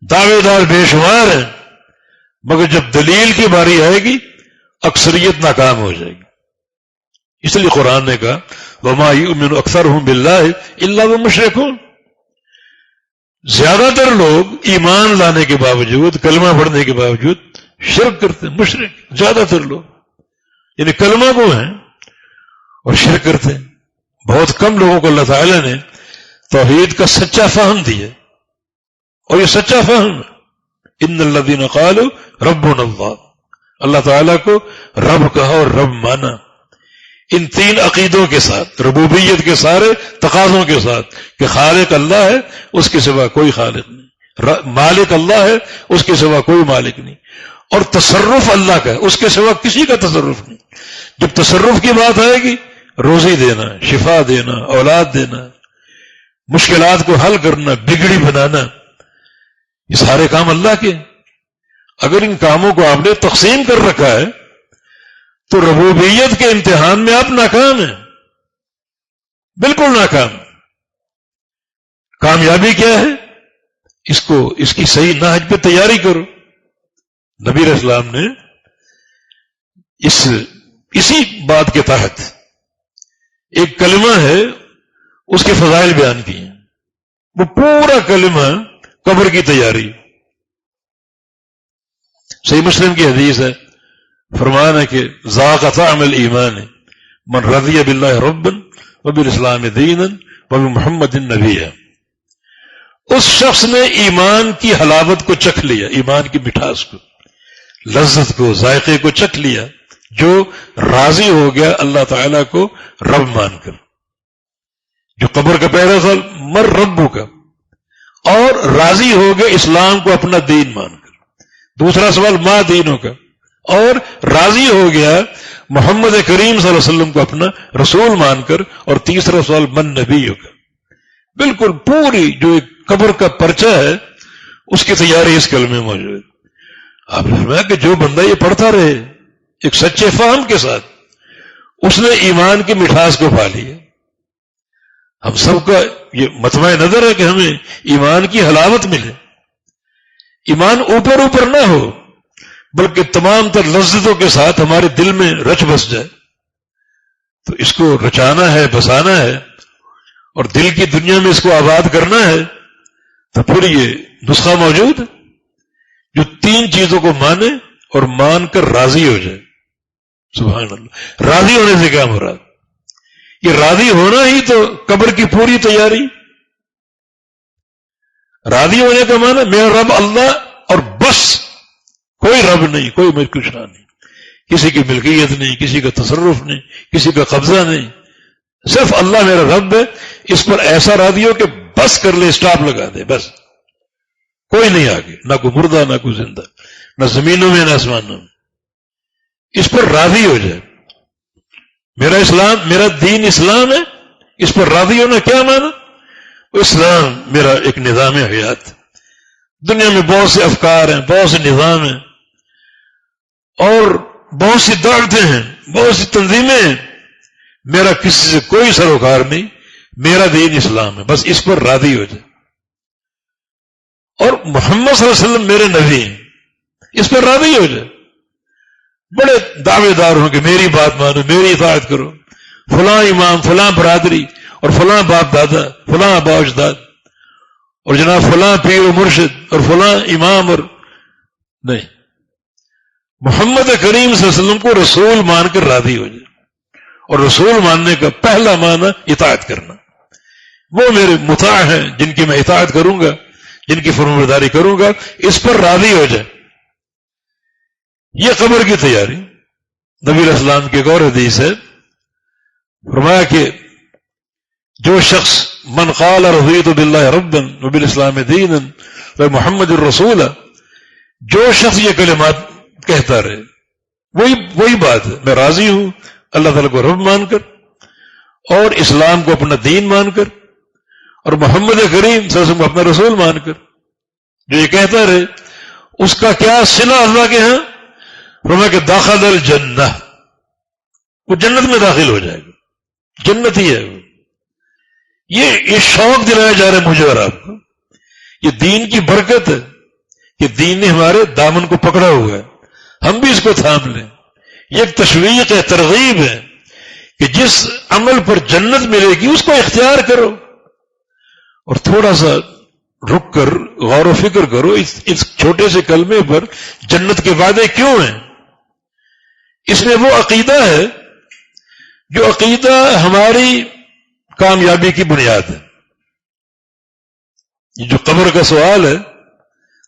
دعوے دار بے شمار ہیں، مگر جب دلیل کی باری آئے گی اکثریت ناکام ہو جائے گی. اس لیے قرآن نے کہا وما یؤمن اکثرهم باللہ الا وهم مشرکون. زیادہ تر لوگ ایمان لانے کے باوجود، کلمہ پڑھنے کے باوجود شرک کرتے ہیں. مشرک زیادہ تر لوگ، یعنی کلمہ کو ہیں اور شرک کرتے ہیں. بہت کم لوگوں کو اللہ تعالیٰ نے توحید کا سچا فہم دیا، اور یہ سچا فہم ہے. ان الذین قالوا ربنا اللہ، اللہ تعالیٰ کو رب کہا اور رب مانا ان تین عقیدوں کے ساتھ، ربوبیت کے سارے تقاضوں کے ساتھ کہ خالق اللہ ہے، اس کے سوا کوئی خالق نہیں، مالک اللہ ہے، اس کے سوا کوئی مالک نہیں، اور تصرف اللہ کا ہے، اس کے سوا کسی کا تصرف نہیں. جب تصرف کی بات آئے گی، روزی دینا، شفا دینا، اولاد دینا، مشکلات کو حل کرنا، بگڑی بنانا، یہ سارے کام اللہ کے. اگر ان کاموں کو آپ نے تقسیم کر رکھا ہے تو ربوبیت کے امتحان میں آپ ناکام ہیں، بالکل ناکام. کامیابی کیا ہے؟ اس کی صحیح نہج پہ تیاری کرو. نبی علیہ السلام نے اسی بات کے تحت ایک کلمہ ہے، اس کے فضائل بیان کیے ہیں. وہ پورا کلمہ قبر کی تیاری. صحیح مسلم کی حدیث ہے، فرمانا کہ ذاق طعم الایمان من رضی باللہ ربا وبالاسلام دینا وبمحمد نبیا. اس شخص نے ایمان کی حلاوت کو چکھ لیا، ایمان کی مٹھاس کو، لذت کو، ذائقے کو چکھ لیا، جو راضی ہو گیا اللہ تعالیٰ کو رب مان کر. جو قبر کا پہلا سوال مر ربو کا، اور راضی ہو گیا اسلام کو اپنا دین مان کر. دوسرا سوال ما دینوں کا، اور راضی ہو گیا محمد کریم صلی اللہ علیہ وسلم کو اپنا رسول مان کر. اور تیسرا سوال من نبیوں کا. بالکل پوری جو ایک قبر کا پرچہ ہے اس کی تیاری اس کلمے میں موجود. آپ نے فرمایا کہ جو بندہ یہ پڑھتا رہے ایک سچے فہم کے ساتھ، اس نے ایمان کی مٹھاس کو پا لیا. ہم سب کا یہ مطمع نظر ہے کہ ہمیں ایمان کی حلاوت ملے. ایمان اوپر اوپر نہ ہو، بلکہ تمام تر لذتوں کے ساتھ ہمارے دل میں رچ بس جائے. تو اس کو رچانا ہے، بسانا ہے، اور دل کی دنیا میں اس کو آباد کرنا ہے. تو پھر یہ نسخہ موجود ہے جو تین چیزوں کو مانے اور مان کر راضی ہو جائے. سبحان اللہ. راضی ہونے سے کیا مراد؟ یہ راضی ہونا ہی تو قبر کی پوری تیاری. راضی ہونے کا معنی میرا رب اللہ اور بس، کوئی رب نہیں، کوئی ملک شاہ نہیں، کسی کی ملکیت نہیں، کسی کا تصرف نہیں، کسی کا قبضہ نہیں، صرف اللہ میرا رب ہے. اس پر ایسا راضی ہو کہ بس کر لے، اسٹاپ لگا دے، بس کوئی نہیں آگے، نہ کوئی مردہ نہ کوئی زندہ، نہ زمینوں میں نہ آسمانوں میں. اس پر راضی ہو جائے. میرا اسلام، میرا دین اسلام ہے، اس پر راضی ہونا کیا معنی؟ اسلام میرا ایک نظام حیات. دنیا میں بہت سے افکار ہیں، بہت سے نظام ہیں، اور بہت سی دعوتیں ہیں، بہت سی تنظیمیں ہیں. میرا کسی سے کوئی سروکار نہیں، میرا دین اسلام ہے، بس اس پر راضی ہو جائے. اور محمد صلی اللہ علیہ وسلم میرے نبی ہیں، اس پر راضی ہو جائے. بڑے دعوے دار ہوں کہ میری بات مانو، میری اطاعت کرو، فلاں امام، فلاں برادری، اور فلاں باپ دادا، فلاں آبا اجداد، اور جناب فلاں پیر و مرشد، اور فلاں امام، اور نہیں، محمد کریم صلی اللہ علیہ وسلم کو رسول مان کر راضی ہو جائے. اور رسول ماننے کا پہلا معنی اطاعت کرنا. وہ میرے مطاع ہیں جن کی میں اطاعت کروں گا، جن کی فرمانبرداری کروں گا، اس پر راضی ہو جائے. یہ قبر کی تیاری. نبی علیہ السلام کی ایک اور حدیث ہے، فرمایا کہ جو شخص من قال رضیت باللہ ربا وبالاسلام دینا ومحمد الرسول، جو شخص یہ کلمات کہتا رہے، وہی بات ہے، میں راضی ہوں اللہ تعالیٰ کو رب مان کر، اور اسلام کو اپنا دین مان کر، اور محمد کریم صلی اللہ علیہ وسلم کو اپنا رسول مان کر. جو یہ کہتا رہے، اس کا کیا صلہ اللہ کے ہاں؟ فرمایا کہ داخل الجنہ، وہ جنت میں داخل ہو جائے گا، جنت ہی ہے وہ. یہ شوق دلایا جا رہا ہے مجھے اور آپ کو. یہ دین کی برکت ہے کہ دین نے ہمارے دامن کو پکڑا ہوا ہے، ہم بھی اس کو تھام لیں. یہ ایک تشویق ہے، ترغیب ہے کہ جس عمل پر جنت ملے گی اس کو اختیار کرو. اور تھوڑا سا رک کر غور و فکر کرو، اس چھوٹے سے کلمے پر جنت کے وعدے کیوں ہیں. اس میں وہ عقیدہ ہے جو عقیدہ ہماری کامیابی کی بنیاد ہے. یہ جو قبر کا سوال ہے،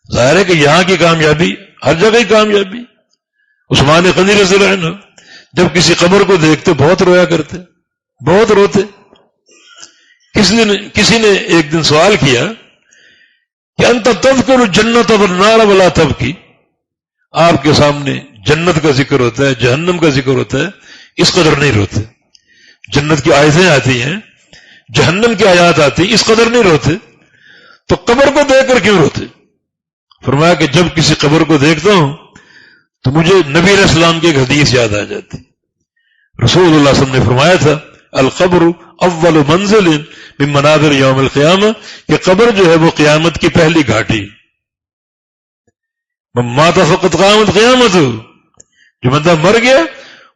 ظاہر ہے کہ یہاں کی کامیابی ہر جگہ ہی کامیابی. عثمان غنی رضی اللہ عنہ جب کسی قبر کو دیکھتے بہت رویا کرتے، بہت روتے. کسی نے ایک دن سوال کیا کہ انت تذکر الجنت والنار ولا تبکی، آپ کے سامنے جنت کا ذکر ہوتا ہے، جہنم کا ذکر ہوتا ہے، اس قدر نہیں روتے. جنت کی آیتیں آتی ہیں، جہنم کی آیات آتی ہیں، اس قدر نہیں روتے. تو قبر کو دیکھ کر کیوں روتے؟ فرمایا کہ جب کسی قبر کو دیکھتا ہوں تو مجھے نبی علیہ السلام کی ایک حدیث یاد آ جاتی. رسول اللہ صلی اللہ علیہ وسلم نے فرمایا تھا القبر اول منزل من منازل یوم القیامہ، کہ قبر جو ہے وہ قیامت کی پہلی گھاٹی. من مات فقط قامت قیامت، جو بندہ مر گیا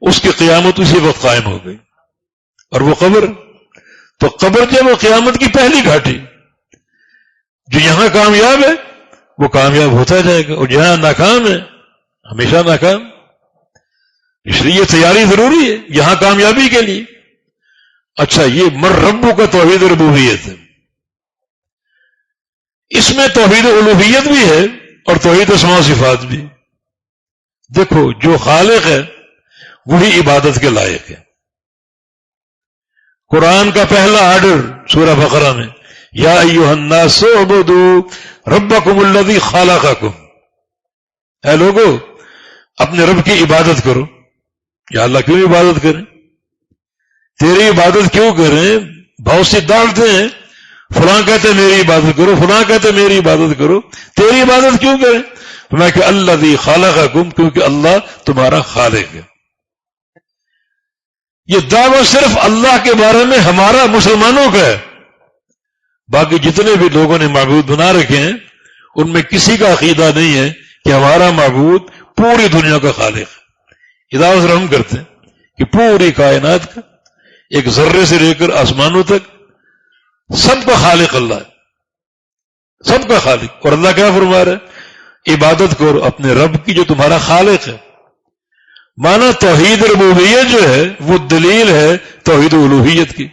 اس کی قیامت اسی وقت قائم ہو گئی. اور وہ قبر، تو قبر جو ہے وہ قیامت کی پہلی گھاٹی. جو یہاں کامیاب ہے وہ کامیاب ہوتا جائے گا، اور جہاں ناکام ہے ہمیشہ ناکام. اس لیے یہ تیاری ضروری ہے یہاں کامیابی کے لیے. اچھا، یہ مر ربو کا توحید ربوبیت ہے. اس میں توحید الوہیت بھی ہے اور توحید اسماء و صفات بھی. دیکھو، جو خالق ہے وہی عبادت کے لائق ہے. قرآن کا پہلا آرڈر سورہ بقرہ میں یا ایھا الناس اعبدوا ربکم الذی خلقکم، اے لوگو اپنے رب کی عبادت کرو. یا اللہ کیوں عبادت کریں؟ تیری عبادت کیوں کریں؟ بہت سی دعوتیں ہیں، فلاں کہتے میری عبادت کرو، فلاں کہتے میری عبادت کرو، تیری عبادت کیوں کریں؟ میں کہ الذی خلقکم، کیونکہ اللہ تمہارا خالق ہے. یہ دعویٰ صرف اللہ کے بارے میں ہمارا مسلمانوں کا ہے. باقی جتنے بھی لوگوں نے معبود بنا رکھے ہیں ان میں کسی کا عقیدہ نہیں ہے کہ ہمارا معبود پوری دنیا کا خالق ہے. اداوت رحم کرتے ہیں کہ پوری کائنات کا ایک ذرے سے لے کر آسمانوں تک سب کا خالق اللہ ہے، سب کا خالق. اور اللہ کیا فرما رہا ہے؟ عبادت کرو اپنے رب کی جو تمہارا خالق ہے. مانا توحید ربوبیت جو ہے وہ دلیل ہے توحید الوہیت کی.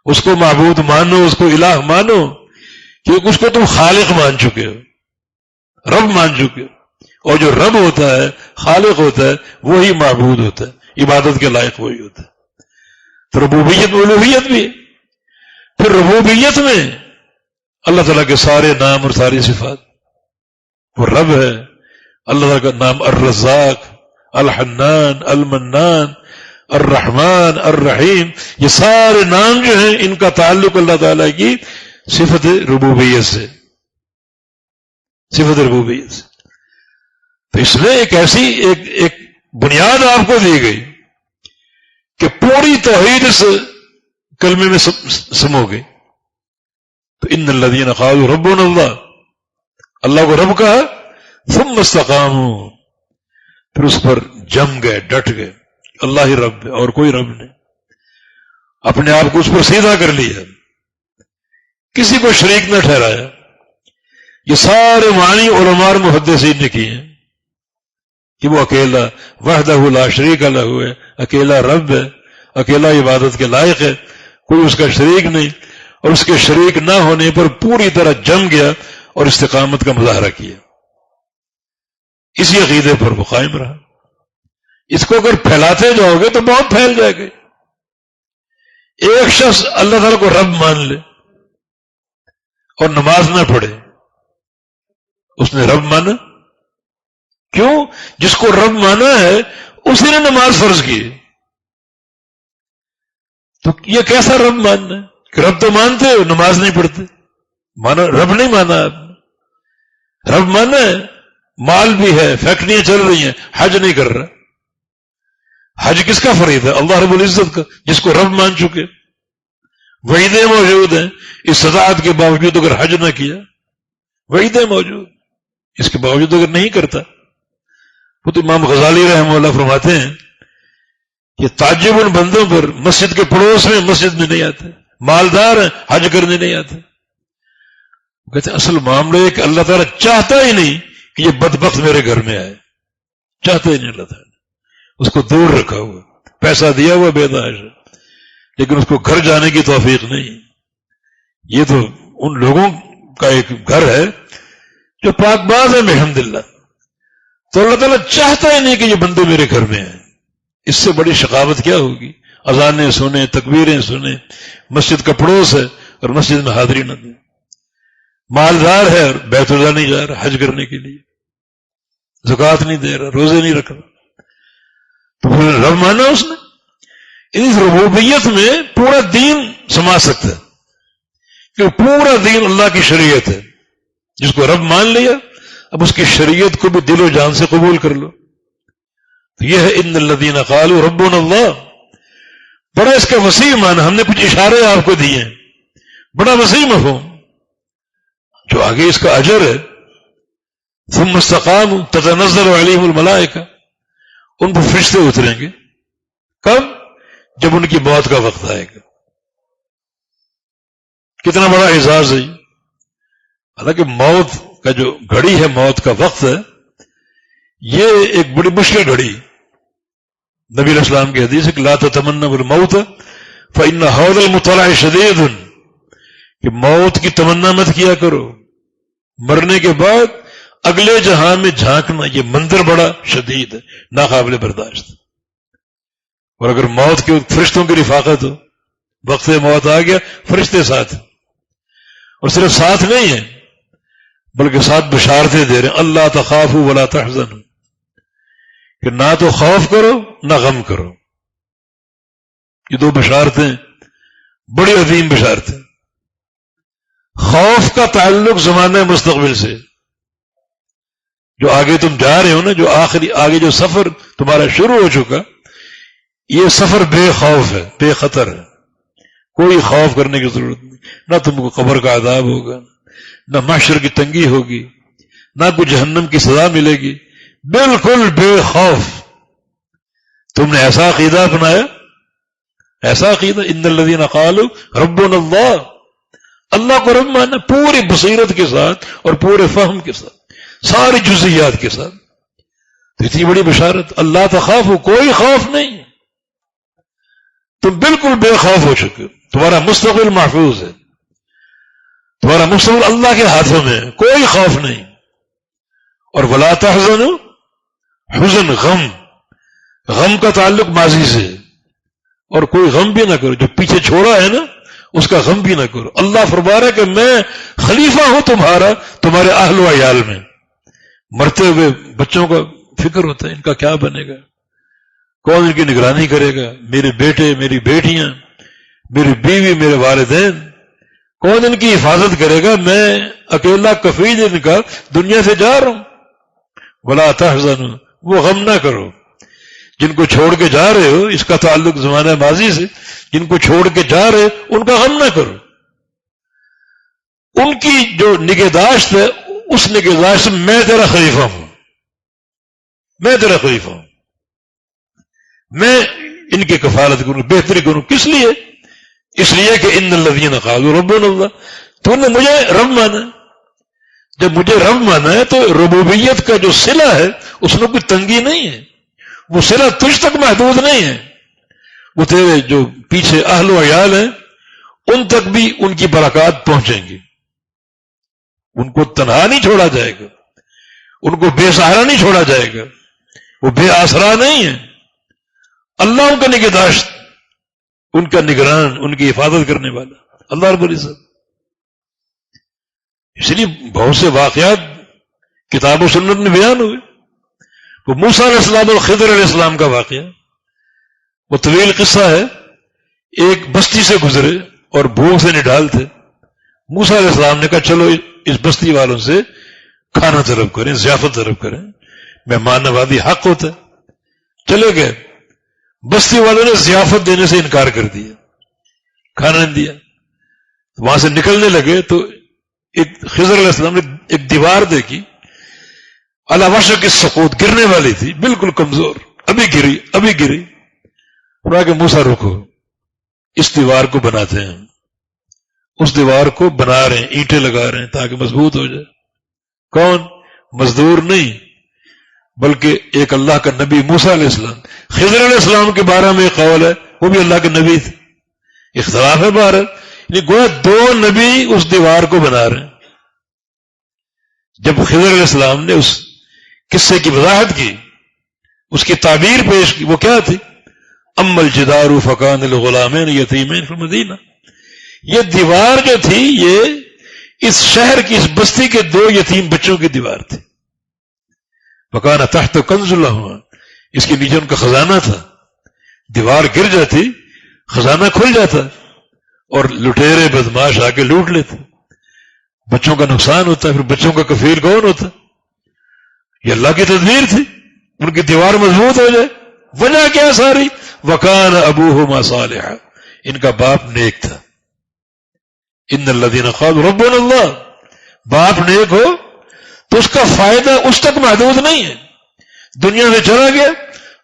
اس کو معبود مانو، اس کو الہ مانو، کیونکہ اس کو تم خالق مان چکے ہو، رب مان چکے ہو. اور جو رب ہوتا ہے، خالق ہوتا ہے، وہی معبود ہوتا ہے، عبادت کے لائق وہی ہوتا ہے. تو ربوبیت الوہیت بھی. پھر ربوبیت میں اللہ تعالیٰ کے سارے نام اور ساری صفات. وہ رب ہے، اللہ تعالیٰ کا نام الرزاق، الحنان، المنان، الرحمن، الرحیم، یہ سارے نام جو ہیں ان کا تعلق اللہ تعالیٰ کی صفت ربوبیت سے، صفت ربوبیت سے. تو اس میں ایک ایسی ایک بنیاد آپ کو دی گئی کہ پوری توحید اس کلمے میں سمو گئی. تو ان الذین قالوا ربنا اللہ، اللہ کو رب کہا، ثم استقاموا، پھر اس پر جم گئے، ڈٹ گئے، اللہ ہی رب ہے اور کوئی رب نہیں، اپنے آپ کو اس پر سیدھا کر لیا، کسی کو شریک نہ ٹھہرایا۔ یہ سارے معنی علماء اور محدثین نے کیے ہیں کہ وہ اکیلا وحدہ لا شریک لہ ہے، اکیلا رب ہے، اکیلا عبادت کے لائق ہے، کوئی اس کا شریک نہیں، اور اس کے شریک نہ ہونے پر پوری طرح جم گیا اور استقامت کا مظاہرہ کیا، اسی عقیدے پر وہ قائم رہا۔ اس کو اگر پھیلاتے جاؤ گے تو بہت پھیل جائے گا۔ ایک شخص اللہ تعالیٰ کو رب مان لے اور نماز نہ پڑھے، اس نے رب مانا؟ کیوں؟ جس کو رب مانا ہے اسی نے نماز فرض کی، تو یہ کیسا رب ماننا ہے کہ رب تو مانتے ہو، نماز نہیں پڑھتے؟ مانا رب نہیں مانا آپ نے، رب مانا ہے، مال بھی ہے، فیکٹریاں چل رہی ہیں، حج نہیں کر رہا۔ حج کس کا فرید ہے؟ اللہ رب العزت کا، جس کو رب مان چکے۔ وعیدیں موجود ہیں، استطاعت کے باوجود اگر حج نہ کیا، وعیدیں موجود، اس کے باوجود اگر نہیں کرتا، وہ تو امام غزالی رحمہ اللہ فرماتے ہیں کہ تعجب ان بندوں پر مسجد کے پڑوس میں مسجد میں نہیں آتے، مالدار ہیں حج کرنے نہیں آتے۔ کہتے ہیں اصل معاملہ ہے کہ اللہ تعالیٰ چاہتا ہی نہیں کہ یہ بدبخت میرے گھر میں آئے، چاہتا ہی نہیں اللہ تعالیٰ، اس کو دور رکھا ہوا، پیسہ دیا ہوا بے داعش، لیکن اس کو گھر جانے کی توفیق نہیں۔ یہ تو ان لوگوں کا ایک گھر ہے جو پاک باز ہے الحمدللہ، تو اللہ تعالیٰ چاہتا ہی نہیں کہ یہ بندے میرے گھر میں آئے۔ اس سے بڑی شقاوت کیا ہوگی؟ اذانیں سنیں، تکبیریں سنیں، مسجد کا پڑوس ہے اور مسجد میں حاضری نہ دیں، مالدار ہے اور بیت اللہ نہیں جا رہا حج کرنے کے لیے، زکوٰۃ نہیں دے رہا، روزے نہیں رکھ رہا، تو پھر رب مانا اس نے؟ اس ربوبیت میں پورا دین سما سکتا ہے، کہ پورا دین اللہ کی شریعت ہے، جس کو رب مان لیا اب اس کی شریعت کو بھی دل و جان سے قبول کر لو۔ یہ ہے ان الذین قالوا ربنا اللہ، بڑا اس کا وسیع معنی، ہم نے کچھ اشارے آپ کو دیے ہیں، بڑا وسیع مفہوم، جو آگے اس کا اجر ہے۔ ثم استقاموا تتنزل علیہم الملائکہ، ان پر فرشتے اتریں گے، کب؟ جب ان کی موت کا وقت آئے گا۔ کتنا بڑا اعزاز ہے! حالانکہ موت کا جو گھڑی ہے، موت کا وقت ہے، یہ ایک بڑی مشکل گھڑی۔ نبی علیہ السلام کی حدیث ہے کہ لا تتمنوا الموت فإن حوض المطلع شدید، کہ موت کی تمنا مت کیا کرو، مرنے کے بعد اگلے جہاں میں جھانکنا یہ منظر بڑا شدید ہے، ناقابل برداشت۔ اور اگر موت کے فرشتوں کی رفاقت ہو، وقت موت آ گیا، فرشتے ساتھ، اور صرف ساتھ نہیں ہیں بلکہ ساتھ بشارتیں دے رہے ہیں، اللہ تخافوا ولا تحزنوا، کہ نہ تو خوف کرو نہ غم کرو۔ یہ دو بشارتیں بڑی عظیم بشارتیں۔ خوف کا تعلق زمانہ مستقبل سے، جو آگے تم جا رہے ہو نا، جو آگے جو سفر تمہارا شروع ہو چکا، یہ سفر بے خوف ہے، بے خطر ہے، کوئی خوف کرنے کی ضرورت نہیں، نہ تم کو قبر کا عذاب ہوگا، نہ محشر کی تنگی ہوگی، نہ کوئی جہنم کی سزا ملے گی، بالکل بے خوف۔ تم نے ایسا عقیدہ اپنایا، ایسا عقیدہ، ان الذین قالوا ربنا اللہ، اللہ کو رب مانا پوری بصیرت کے ساتھ اور پورے فہم کے ساتھ، ساری جزئیات کے ساتھ، تو اتنی بڑی بشارت، اللہ تخافوا، کوئی خوف نہیں، تم بالکل بے خوف ہو چکے، تمہارا مستقبل محفوظ ہے، تمہارا مستقبل اللہ کے ہاتھوں میں ہے، کوئی خوف نہیں۔ اور ولا تحزنوا، حزن غم، غم کا تعلق ماضی سے، اور کوئی غم بھی نہ کرو، جو پیچھے چھوڑا ہے نا اس کا غم بھی نہ کرو۔ اللہ فرما رہا ہے کہ میں خلیفہ ہوں تمہارا، تمہارے اہل و عیال میں۔ مرتے ہوئے بچوں کا فکر ہوتا ہے، ان کا کیا بنے گا، کون ان کی نگرانی کرے گا، میرے بیٹے، میری بیٹیاں، میری بیوی، میرے والدین، کون ان کی حفاظت کرے گا؟ میں اکیلا کفیل ان کا دنیا سے جا رہا ہوں۔ ولا تحزنوا، وہ غم نہ کرو، جن کو چھوڑ کے جا رہے ہو، اس کا تعلق زمانہ ماضی سے، جن کو چھوڑ کے جا رہے ان کا غم نہ کرو، ان کی جو نگہداشت ہے اس نگہداشت میں تیرا خلیفہ ہوں، میں تیرا خلیفہ ہوں، میں ان کی کفالت کروں، بہتری کروں. کس لیے؟ اس لیے کہ ان الذین قالوا ربنا اللہ، تو نے مجھے رب مانا. جب مجھے رب مانا ہے تو ربوبیت کا جو صلہ ہے اس میں کوئی تنگی نہیں ہے، وہ صلہ تجھ تک محدود نہیں ہے، وہ تیرے جو پیچھے اہل و عیال ہیں ان تک بھی ان کی برکات پہنچیں گی. ان کو تنہا نہیں چھوڑا جائے گا، ان کو بے سہارا نہیں چھوڑا جائے گا، وہ بے آسرا نہیں ہے. اللہ ان کا نگہداشت، ان کا نگران، ان کی حفاظت کرنے والا اللہ رب العزت. اس لیے بہت سے واقعات کتاب و سنت میں بیان ہوئے. وہ موسیٰ علیہ السلام اور خضر علیہ السلام کا واقعہ، وہ طویل قصہ ہے. ایک بستی سے گزرے اور بھوک سے نڈال تھے. موسیٰ علیہ السلام نے کہا چلو اس بستی والوں سے کھانا طلب کریں، ضیافت طلب کریں، مہمان نوازی حق ہوتا ہے. چلے گئے، بستی والوں نے ضیافت دینے سے انکار کر دیا، کھانا نہیں دیا. وہاں سے نکلنے لگے تو ایک خضر علیہ السلام نے ایک دیوار دیکھی، علی وشک السقوط، گرنے والی تھی، بالکل کمزور، ابھی گری ابھی گری. انہوں نے کہا موسیٰ رکو، اس دیوار کو بناتے ہیں. اس دیوار کو بنا رہے ہیں، اینٹیں لگا رہے ہیں تاکہ مضبوط ہو جائے. کون؟ مزدور نہیں، بلکہ ایک اللہ کا نبی موسیٰ علیہ السلام. خضر علیہ السلام کے بارے میں ایک قول ہے وہ بھی اللہ کے نبی تھے، اختلاف ہے بارے، یعنی گویا دو نبی اس دیوار کو بنا رہے ہیں. جب خضر علیہ السلام نے اس قصے کی وضاحت کی، اس کی تعبیر پیش کی، وہ کیا تھی؟ اما الجدار فکان لغلامین یتیمین فی المدینہ. یہ دیوار جو تھی یہ اس شہر کی، اس بستی کے دو یتیم بچوں کی دیوار تھی. فکان تحت کنز لہما، اس کے نیچے ان کا خزانہ تھا. دیوار گر جاتی، خزانہ کھل جاتا اور لٹیرے بدماش آ کے لوٹ لیتے. بچوں کا نقصان ہوتا ہے، پھر بچوں کا کفیل کون ہوتا؟ یہ اللہ کی تدبیر تھی، ان کی دیوار مضبوط ہو جائے. وجہ کیا ساری؟ وکان ابوہما صالحا، ان کا باپ نیک تھا. ان الذین قالوا ربنا اللہ، باپ نیک ہو تو اس کا فائدہ اس تک محدود نہیں ہے. دنیا سے چلا گیا،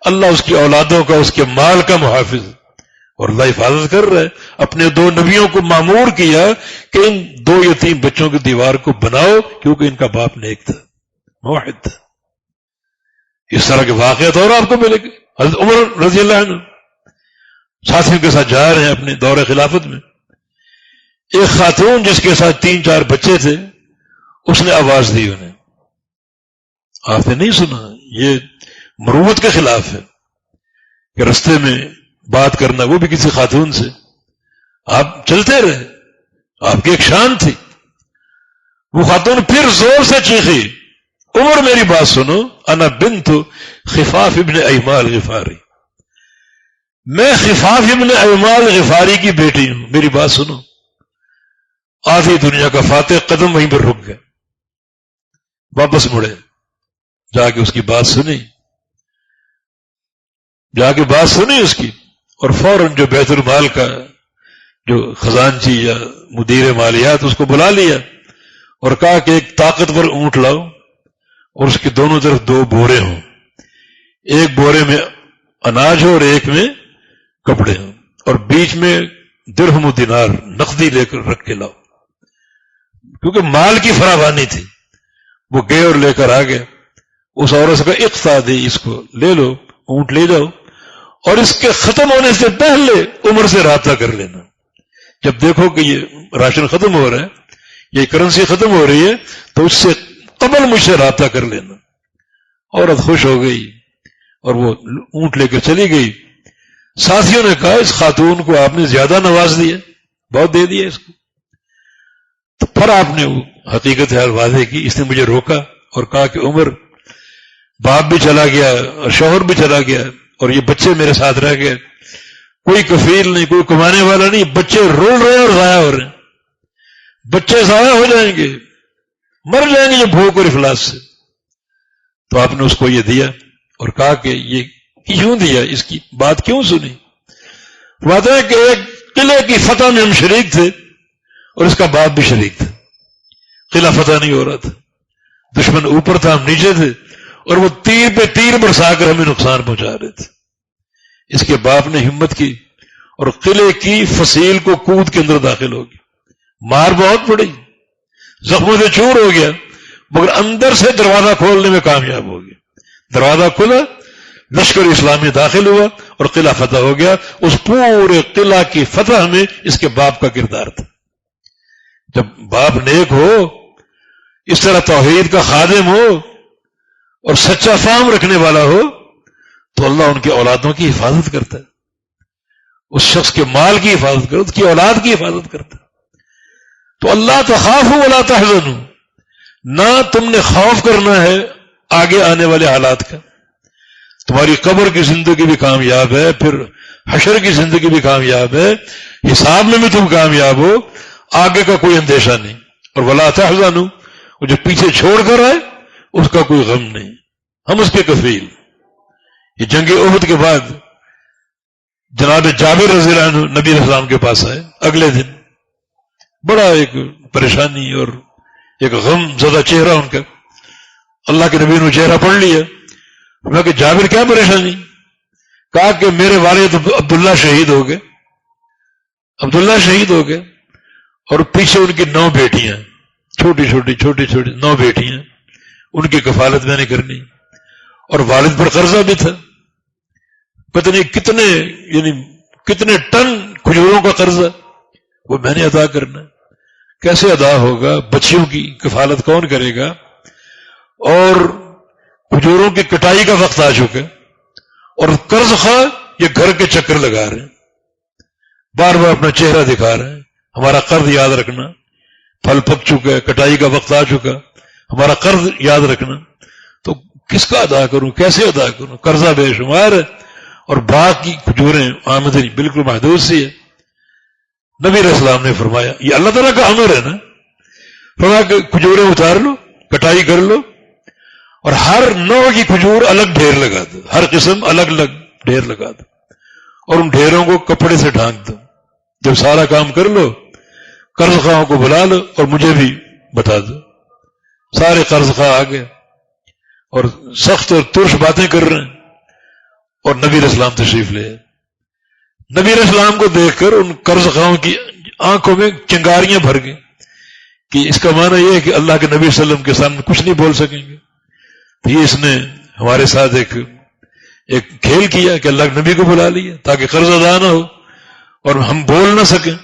اللہ اس کی اولادوں کا، اس کے مال کا محافظ، اور اللہ حفاظت کر رہا ہے. اپنے دو نبیوں کو مامور کیا کہ ان دو یتیم بچوں کی دیوار کو بناؤ، کیونکہ ان کا باپ نیک تھا، موحد تھا. اس طرح کے واقعات اور آپ کو ملے گے. حضرت عمر رضی اللہ عنہ ساتھیوں کے ساتھ جا رہے ہیں اپنے دور خلافت میں. ایک خاتون جس کے ساتھ 3-4 بچے تھے، اس نے آواز دی انہیں. آپ نے نہیں سنا، یہ مروت کے خلاف ہے کہ رستے میں بات کرنا، وہ بھی کسی خاتون سے. آپ چلتے رہے، آپ کی ایک شان تھی. وہ خاتون پھر زور سے چیخی، عمر میری بات سنو، انا بنت خفاف ابن ایمال غفاری، میں خفاف ابن ایمال غفاری کی بیٹی ہوں، میری بات سنو. آدھی دنیا کا فاتح قدم وہیں پر رک گئے، واپس مڑے، جا کے اس کی بات سنی، جا کے بات سنی اس کی، اور فوراً جو بیت المال کا جو خزانچی یا مدیر مالیات اس کو بلا لیا اور کہا کہ ایک طاقتور اونٹ لاؤ اور اس کے دونوں طرف 2 بورے ہوں، ایک بورے میں اناج ہو اور ایک میں کپڑے ہوں، اور بیچ میں درہم و دینار نقدی لے کر رکھ کے لاؤ، کیونکہ مال کی فراوانی تھی. وہ گئے اور لے کر آ گئے. اس عورت سے کہا اقصا دی، اس کو لے لو، اونٹ لے جاؤ، اور اس کے ختم ہونے سے پہلے عمر سے رابطہ کر لینا. جب دیکھو کہ یہ راشن ختم ہو رہا ہے، یہ کرنسی ختم ہو رہی ہے، تو اس سے قبل مجھ سے رابطہ کر لینا. عورت خوش ہو گئی اور وہ اونٹ لے کر چلی گئی. ساتھیوں نے کہا اس خاتون کو آپ نے زیادہ نواز دیا، بہت دے دیا اس کو. تو پھر آپ نے وہ حقیقت حال واضح کی. اس نے مجھے روکا اور کہا کہ عمر، باپ بھی چلا گیا اور شوہر بھی چلا گیا اور یہ بچے میرے ساتھ رہ گئے، کوئی کفیل نہیں، کوئی کمانے والا نہیں، بچے رول رہے ہیں اور ضائع ہو رہے ہیں، بچے ضائع ہو جائیں گے، مر جائیں گے یہ بھوک اور افلاس سے. تو آپ نے اس کو یہ دیا اور کہا کہ یہ کیوں دیا، اس کی بات کیوں سنی. بات ہے کہ ایک قلعے کی فتح میں ہم شریک تھے اور اس کا باپ بھی شریک تھا، قلعہ فتح نہیں ہو رہا تھا. دشمن اوپر تھا، ہم نیچے تھے، اور وہ تیر پہ تیر برسا کر ہمیں نقصان پہنچا رہے تھے۔ اس کے باپ نے ہمت کی اور قلعے کی فصیل کو کود کے اندر داخل ہو گیا، مار بہت پڑی، زخموں سے چور ہو گیا، مگر اندر سے دروازہ کھولنے میں کامیاب ہو گیا۔ دروازہ کھلا، لشکر اسلامی داخل ہوا اور قلعہ فتح ہو گیا۔ اس پورے قلعہ کی فتح میں اس کے باپ کا کردار تھا۔ جب باپ نیک ہو، اس طرح توحید کا خادم ہو اور سچا فہم رکھنے والا ہو، تو اللہ ان کی اولادوں کی حفاظت کرتا ہے، اس شخص کے مال کی حفاظت کرتا ہے، اس کی اولاد کی حفاظت کرتا ہے۔ تو اللہ تخافوا ولا تحزنوا، نہ تم نے خوف کرنا ہے آگے آنے والے حالات کا۔ تمہاری قبر کی زندگی بھی کامیاب ہے، پھر حشر کی زندگی بھی کامیاب ہے، حساب میں بھی تم کامیاب ہو، آگے کا کوئی اندیشہ نہیں۔ اور ولا تحزنوا، وہ جو پیچھے چھوڑ کر آئے اس کا کوئی غم نہیں، ہم اس کے کفیل۔ یہ جنگ احد کے بعد جناب جابر رضی اللہ عنہ نبی علیہ السلام کے پاس آئے، اگلے دن بڑا ایک پریشانی اور ایک غم زدہ چہرہ ان کا۔ اللہ کے نبی نے چہرہ پڑھ لیا، میں کہ جابر کیا پریشانی؟ کہا کہ میرے والد عبداللہ شہید ہو گئے، عبداللہ شہید ہو گئے، اور پیچھے ان کی 9 بیٹیاں، چھوٹی چھوٹی 9 بیٹیاں، ان کی کفالت میں نے کرنی، اور والد پر قرضہ بھی تھا، پتہ نہیں کتنے ٹن کھجوروں کا قرضہ، وہ میں نے ادا کرنا، کیسے ادا ہوگا؟ بچیوں کی کفالت کون کرے گا؟ اور کھجوروں کی کٹائی کا وقت آ چکا، اور قرض خواہ یہ گھر کے چکر لگا رہے ہیں، بار بار اپنا چہرہ دکھا رہے ہیں، ہمارا قرض یاد رکھنا، پھل پک چکا ہے، کٹائی کا وقت آ چکا، ہمارا قرض یاد رکھنا۔ تو کس کا ادا کروں، کیسے ادا کروں؟ قرضہ بے شمار ہے، اور باغ کی کھجوریں آمدنی بالکل محدود سی ہے۔ نبی علیہ السلام نے فرمایا، یہ اللہ تعالیٰ کا امر ہے نا، فرمایا کہ کھجوریں اتار لو، کٹائی کر لو، اور ہر نوع کی کھجور الگ ڈھیر لگا دو، ہر قسم الگ الگ ڈھیر لگا دو، اور ان ڈھیروں کو کپڑے سے ڈھانک دو۔ جب سارا کام کر لو، قرض خواہوں کو بلا لو اور مجھے بھی بتا دو۔ سارے قرض خواہ آ گئے اور سخت اور ترش باتیں کر رہے ہیں، اور نبی علیہ السلام تشریف لے۔ نبی علیہ السلام کو دیکھ کر ان قرض خواہوں کی آنکھوں میں چنگاریاں بھر گئیں کہ اس کا معنی یہ ہے کہ اللہ کے نبی صلی اللہ علیہ وسلم کے سامنے کچھ نہیں بول سکیں گے۔ تو یہ اس نے ہمارے ساتھ ایک کھیل کیا کہ اللہ کے نبی کو بلا لیا تاکہ قرض ادا نہ ہو اور ہم بول نہ سکیں۔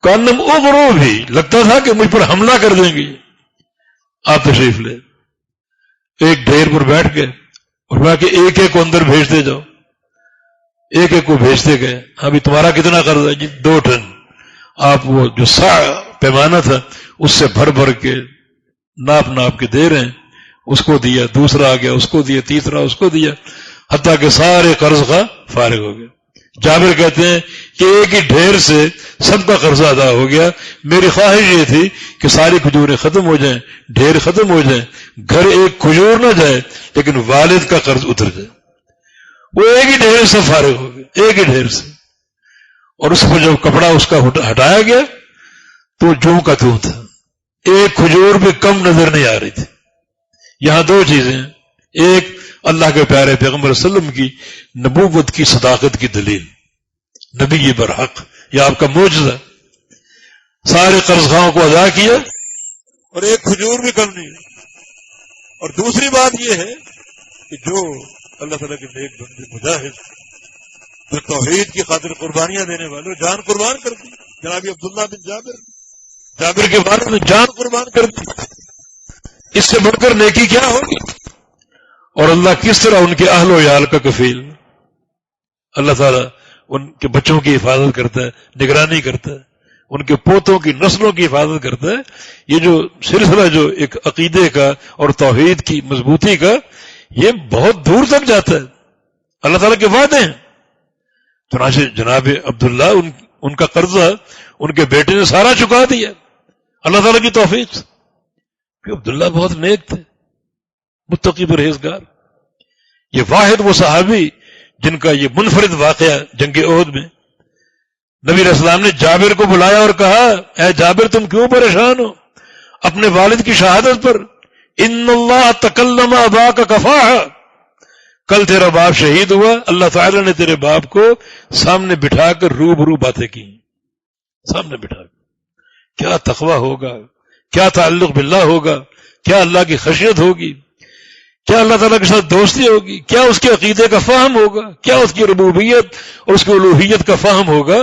کانم اغرو بھی لگتا تھا کہ مجھ پر حملہ کر دیں گے۔ آپ تشریف لے، ایک ڈھیر پر بیٹھ گئے اور میں کہ ایک ایک کو اندر بھیجتے جاؤ، ایک ایک کو بھیجتے گئے۔ ابھی تمہارا کتنا قرض ہے؟ جی 2 ٹن۔ آپ وہ جو سا پیمانہ تھا اس سے بھر بھر کے ناپ کے دے رہے ہیں، اس کو دیا، دوسرا آ گیا اس کو دیا، تیسرا اس کو دیا، حتیٰ کہ سارے قرض کا فارغ ہو گئے۔ جابر کہتے ہیں کہ ایک ہی ڈھیر سے سب کا قرضہ ادا ہو گیا۔ میری خواہش یہ تھی کہ ساری کھجوریں ختم ہو جائیں، ڈھیر ختم ہو جائیں، گھر ایک کھجور نہ جائے، لیکن والد کا قرض اتر جائے۔ وہ ایک ہی ڈھیر سے فارغ ہو گئے، ایک ہی ڈھیر سے۔ اور اس پر جب کپڑا اس کا ہٹایا گیا تو جو کا توں تھا، ایک کھجور بھی کم نظر نہیں آ رہی تھی۔ یہاں 2 چیزیں ہیں، ایک اللہ کے پیارے پیغمبر صلی اللہ علیہ وسلم کی نبوت کی صداقت کی دلیل، نبی برحق، یہ آپ کا معجزہ، سارے قرض خواہوں کو ادا کیا اور ایک کھجور بھی کم نہیں۔ اور دوسری بات یہ ہے کہ جو اللہ تعالیٰ کے نیک بندے مجاہد جو توحید کی خاطر قربانیاں دینے والے جان قربان کر دی، جناب عبداللہ بن جابر کے بارے میں جان قربان کر دی، اس سے بڑھ کر نیکی کیا ہوگی؟ اور اللہ کس طرح ان کے اہل و عیال کا کفیل، اللہ تعالیٰ ان کے بچوں کی حفاظت کرتا ہے، نگرانی کرتا ہے، ان کے پوتوں کی نسلوں کی حفاظت کرتا ہے۔ یہ جو سلسلہ جو ایک عقیدے کا اور توحید کی مضبوطی کا، یہ بہت دور تک جاتا ہے، اللہ تعالیٰ کے وعدے ہیں۔ چنانچہ جناب عبداللہ ان کا قرضہ ان کے بیٹے نے سارا چکا دیا اللہ تعالیٰ کی توفیق سے، کہ عبداللہ بہت نیک تھے، متقی پرہیزگار۔ یہ واحد وہ صحابی جن کا یہ منفرد واقعہ جنگ احد میں، نبی علیہ السلام نے جابر کو بلایا اور کہا، اے جابر تم کیوں پریشان ہو اپنے والد کی شہادت پر؟ ان اللہ تکلم اباک کفاح، کل تیرا باپ شہید ہوا، اللہ تعالی نے تیرے باپ کو سامنے بٹھا کر روبرو باتیں کی، سامنے بٹھا کر۔ کیا تقوی ہوگا، کیا تعلق باللہ ہوگا، کیا اللہ کی خشیت ہوگی، کیا اللہ تعالیٰ کے ساتھ دوستی ہوگی، کیا اس کے عقیدے کا فہم ہوگا، کیا اس کی ربوبیت اور اس کی الوہیت کا فہم ہوگا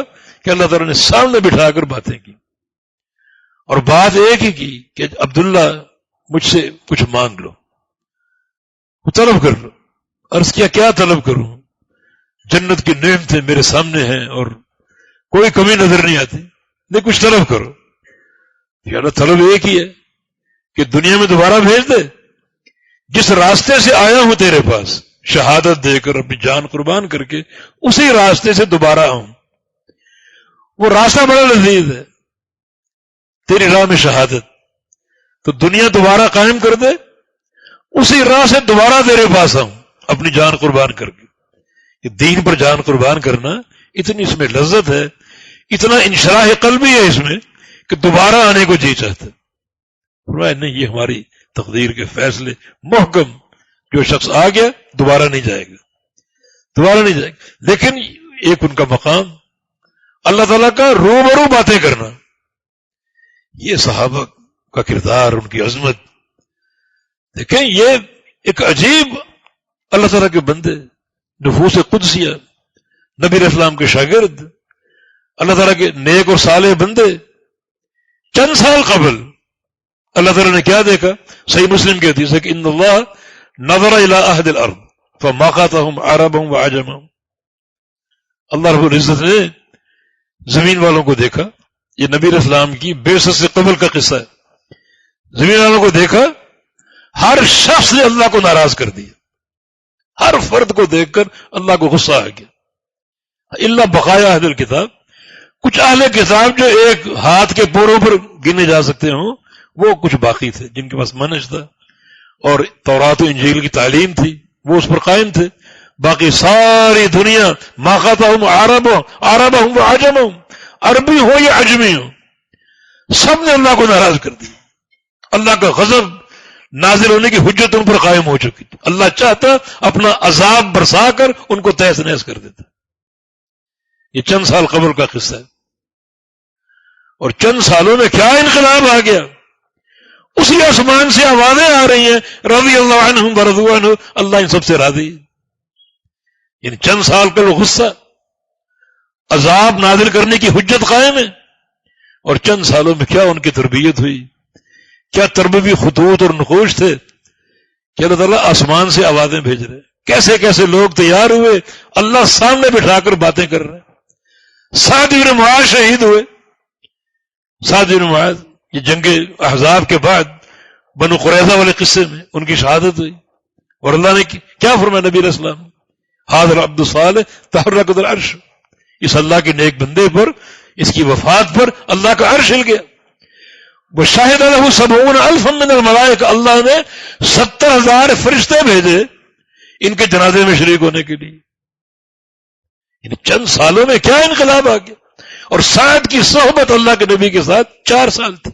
کہ اللہ تعالیٰ نے سامنے بٹھا کر باتیں کی، اور بات ایک ہی کی کہ عبداللہ مجھ سے کچھ مانگ لو، طلب کر لو۔ عرض کیا کیا طلب کروں؟ جنت کی نعمتیں میرے سامنے ہیں اور کوئی کمی نظر نہیں آتی، نہیں کچھ طلب کرو۔ یا اللہ طلب ایک ہی ہے کہ دنیا میں دوبارہ بھیج دے، جس راستے سے آیا ہوں تیرے پاس شہادت دے کر اپنی جان قربان کر کے، اسی راستے سے دوبارہ آؤں۔ وہ راستہ بڑا لذیذ ہے، تیری راہ میں شہادت، تو دنیا دوبارہ قائم کر دے، اسی راہ سے دوبارہ تیرے پاس آؤں اپنی جان قربان کر کے۔ کہ دین پر جان قربان کرنا اتنی اس میں لذت ہے، اتنا انشراح قلبی ہے اس میں کہ دوبارہ آنے کو جی چاہتا ہے۔ فرمایا نہیں، یہ ہماری تقدیر کے فیصلے محکم، جو شخص آ گیا دوبارہ نہیں جائے گا، دوبارہ نہیں جائے گا۔ لیکن ایک ان کا مقام اللہ تعالیٰ کا روبرو باتیں کرنا، یہ صحابہ کا کردار، ان کی عظمت دیکھیں۔ یہ ایک عجیب اللہ تعالیٰ کے بندے، نفوس قدسیہ، نبی علیہ السلام کے شاگرد، اللہ تعالیٰ کے نیک اور صالح بندے، چند سال قبل اللہ تعالیٰ نے کیا دیکھا؟ صحیح مسلم کی حدیث ہے کہ ان اللہ نظر الى اہل الارض فماقاتهم عربهم وعجمهم، اللہ رب العزت نے زمین والوں کو دیکھا، یہ نبی علیہ السلام کی بعثت سے قبل کا قصہ ہے، زمین والوں کو دیکھا، ہر شخص نے اللہ کو ناراض کر دیا، ہر فرد کو دیکھ کر اللہ کو غصہ آ گیا، الا بقایا اہل الکتاب، کچھ اہل کتاب جو ایک ہاتھ کے پوروں پر گنے جا سکتے ہوں، وہ کچھ باقی تھے جن کے پاس منہج تھا اور تورات و انجیل کی تعلیم تھی، وہ اس پر قائم تھے۔ باقی ساری دنیا ما خاطہم عربہم وعجمہم، عربی ہو یا عجمی ہو، سب نے اللہ کو ناراض کر دیا، اللہ کا غضب نازل ہونے کی حجت ان پر قائم ہو چکی تھی، اللہ چاہتا اپنا عذاب برسا کر ان کو تہس نہس کر دیتا۔ یہ چند سال قبل کا قصہ ہے، اور چند سالوں میں کیا انقلاب آ گیا، اسی آسمان سے آوازیں آ رہی ہیں رضی اللہ عنہم ورضوا عنہ، اللہ ان سب سے راضی۔ یعنی چند سال کا غصہ، عذاب نازل کرنے کی حجت قائم ہے، اور چند سالوں میں کیا ان کی تربیت ہوئی، کیا تربوی خطوط اور نقوش تھے کہ اللہ تعالیٰ آسمان سے آوازیں بھیج رہے، کیسے کیسے لوگ تیار ہوئے، اللہ سامنے بٹھا کر باتیں کر رہے ہیں۔ سعد بن معاذ شہید ہوئے، سعد بن معاذ، یہ جنگ احزاب کے بعد بنو قریظہ والے قصے میں ان کی شہادت ہوئی، اور اللہ نے کیا فرمایا نبی علیہ السلام، حاضر عبد الصالح تحرکت العرش، اس اللہ کے نیک بندے پر، اس کی وفات پر اللہ کا عرش ہل گیا۔ وشاہد له 70,000 من الملائکہ، اللہ نے 70,000 فرشتے بھیجے ان کے جنازے میں شریک ہونے کے لیے۔ یعنی چند سالوں میں کیا انقلاب آ گیا، اور سعد کی صحبت اللہ کے نبی کے ساتھ 4 سال تھی،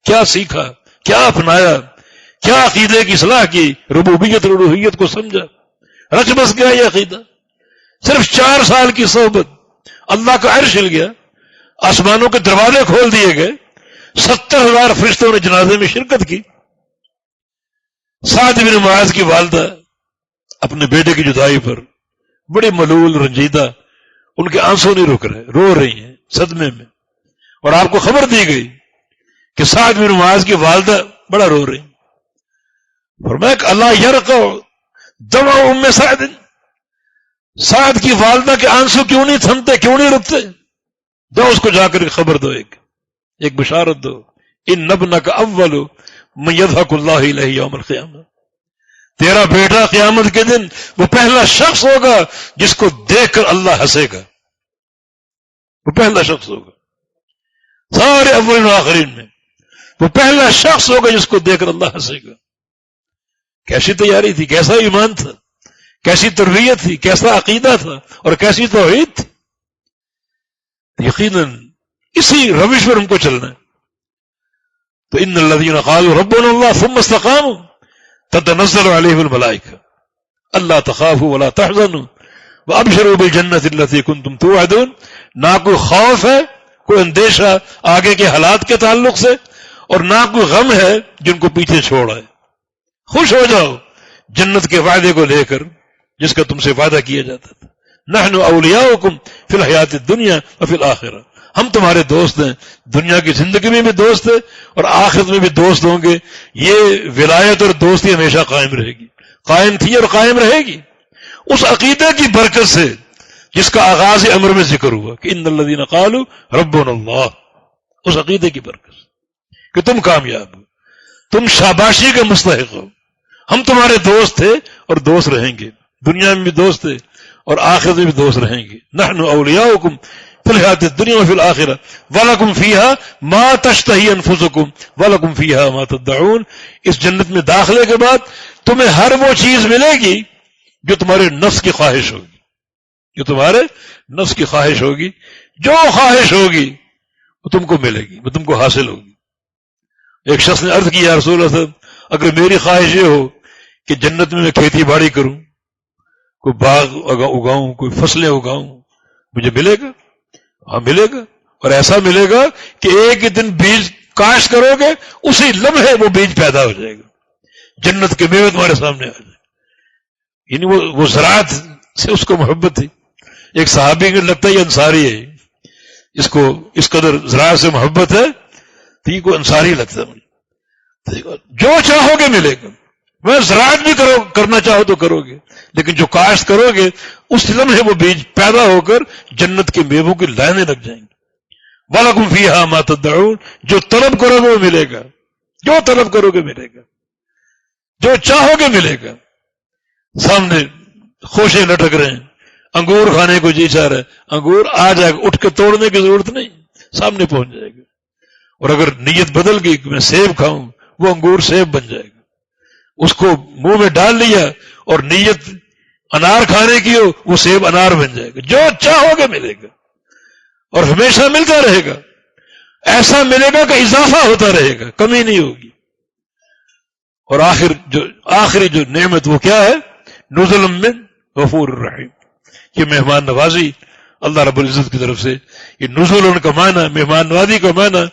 کیا سیکھا، کیا اپنایا، کیا عقیدے کی اصلاح کی، ربوبیت اور الوہیت کو سمجھا، رچ بس گیا یہ عقیدہ۔ صرف 4 سال کی صحبت، اللہ کا عرش ہل گیا، آسمانوں کے دروازے کھول دیے گئے، 70,000 فرشتوں نے جنازے میں شرکت کی۔ سعد بن معاذ کی والدہ اپنے بیٹے کی جدائی پر بڑی ملول رنجیدہ، ان کے آنسو نہیں رک رہے، رو رہی ہیں صدمے میں، اور آپ کو خبر دی گئی کہ سعد بن معاذ کی والدہ بڑا رو رہی ہیں۔ فرمایا کہ اللہ یرقع دمع ام سعد، سعد کی والدہ کے آنسو کیوں نہیں تھمتے، کیوں نہیں رکتے؟ دو اس کو جا کر خبر دو، ایک بشارت دو، ان ابنک اول من یضحک اللہ الیہ یوم القیامہ، تیرا بیٹا قیامت کے دن وہ پہلا شخص ہوگا جس کو دیکھ کر اللہ ہنسے گا، وہ پہلا شخص ہوگا سارے اولین و آخرین میں، وہ پہلا شخص ہوگا جس کو دیکھ کر اللہ ہنسے گا۔ کیسی تیاری تھی، کیسا ایمان تھا، کیسی تربیت تھی، کیسا عقیدہ تھا، اور کیسی توحید تھی۔ یقیناً اسی روش پر ہم کو چلنا ہے۔ تو ان الذین قالوا ربنا اللہ ثم استقاموا تتنزل علیہم الملائکہ اللہ تخافوا ولا تحزنوا وابشروا بالجنۃ التي كنتم توعدون. نہ کوئی خوف ہے، کوئی اندیشہ آگے کے حالات کے تعلق سے، اور نہ کوئی غم ہے جن کو پیچھے چھوڑا ہے. خوش ہو جاؤ جنت کے وعدے کو لے کر جس کا تم سے وعدہ کیا جاتا تھا. نحن اولیاؤکم فی الحیات الدنیا وفی الآخرہ، ہم تمہارے دوست ہیں، دنیا کی زندگی میں بھی دوست ہیں اور آخرت میں بھی دوست ہوں گے. یہ ولایت اور دوستی ہمیشہ قائم رہے گی، قائم تھی اور قائم رہے گی. اس عقیدے کی برکت سے جس کا آغاز امر میں ذکر ہوا کہ ان الذین قالوا ربنا اللہ، اس عقیدے کی برکت سے کہ تم کامیاب ہو، تم شاباشی کے مستحق ہو. ہم تمہارے دوست تھے اور دوست رہیں گے، دنیا میں بھی دوست تھے اور آخرت میں بھی دوست رہیں گے. نحن اولیاؤکم فی الحیات الدنیا وفی الآخرہ ولکم فیہا ما تشتہی انفسکم ولکم فیہا ما تدعون. اس جنت میں داخلے کے بعد تمہیں ہر وہ چیز ملے گی جو تمہارے نفس کی خواہش ہوگی، جو تمہارے نفس کی خواہش ہوگی، جو خواہش ہوگی وہ تم کو ملے گی، وہ تم کو حاصل ہوگی. ایک شخص نے عرض کی یا رسول اللہ صلی اللہ علیہ وسلم، اگر میری خواہش یہ ہو کہ جنت میں کھیتی باڑی کروں، کوئی باغ اگاؤں، کوئی فصلیں اگاؤں، مجھے ملے گا؟ ہاں ملے گا، اور ایسا ملے گا کہ ایک ہی دن بیج کاشت کرو گے اسی لمحے وہ بیج پیدا ہو جائے گا، جنت کے میوے تمہارے سامنے آ جائے. یعنی وہ زراعت سے اس کو محبت تھی. ایک صحابی کو لگتا ہے یہ انصاری ہے، اس کو اس قدر زراعت سے محبت ہے تو یہ کوئی انصاری لگتا ہے مجھے. جو چاہو گے ملے گا. میں زراعت بھی کرنا چاہو تو کرو گے، لیکن جو کاشت کرو گے اس لمحے وہ بیج پیدا ہو کر جنت کے میووں کی لائنیں لگ جائیں گی. وَلَكُمْ فِيهَا مَا تَدَّعُونَ، جو طلب کرو گے وہ ملے گا، جو طلب کرو گے ملے گا، جو چاہو گے ملے گا. سامنے خوشے لٹک رہے ہیں، انگور کھانے کو جی چاہ رہا ہے، انگور آ جائے گا، اٹھ کے توڑنے کی ضرورت نہیں، سامنے پہنچ جائے گا. اور اگر نیت بدل گئی کہ میں سیب کھاؤں، وہ انگور سیب بن جائے گا. اس کو منہ میں ڈال لیا اور نیت انار کھانے کی ہو، وہ سیب انار بن جائے گا. جو چاہو گے ملے گا اور ہمیشہ ملتا رہے گا. ایسا ملے گا کہ اضافہ ہوتا رہے گا، کمی نہیں ہوگی. اور آخری جو نعمت وہ کیا ہے؟ نزل من غفور الرحیم. یہ مہمان نوازی اللہ رب العزت کی طرف سے. یہ نزول کا معنی، مہمان نوازی کا معنی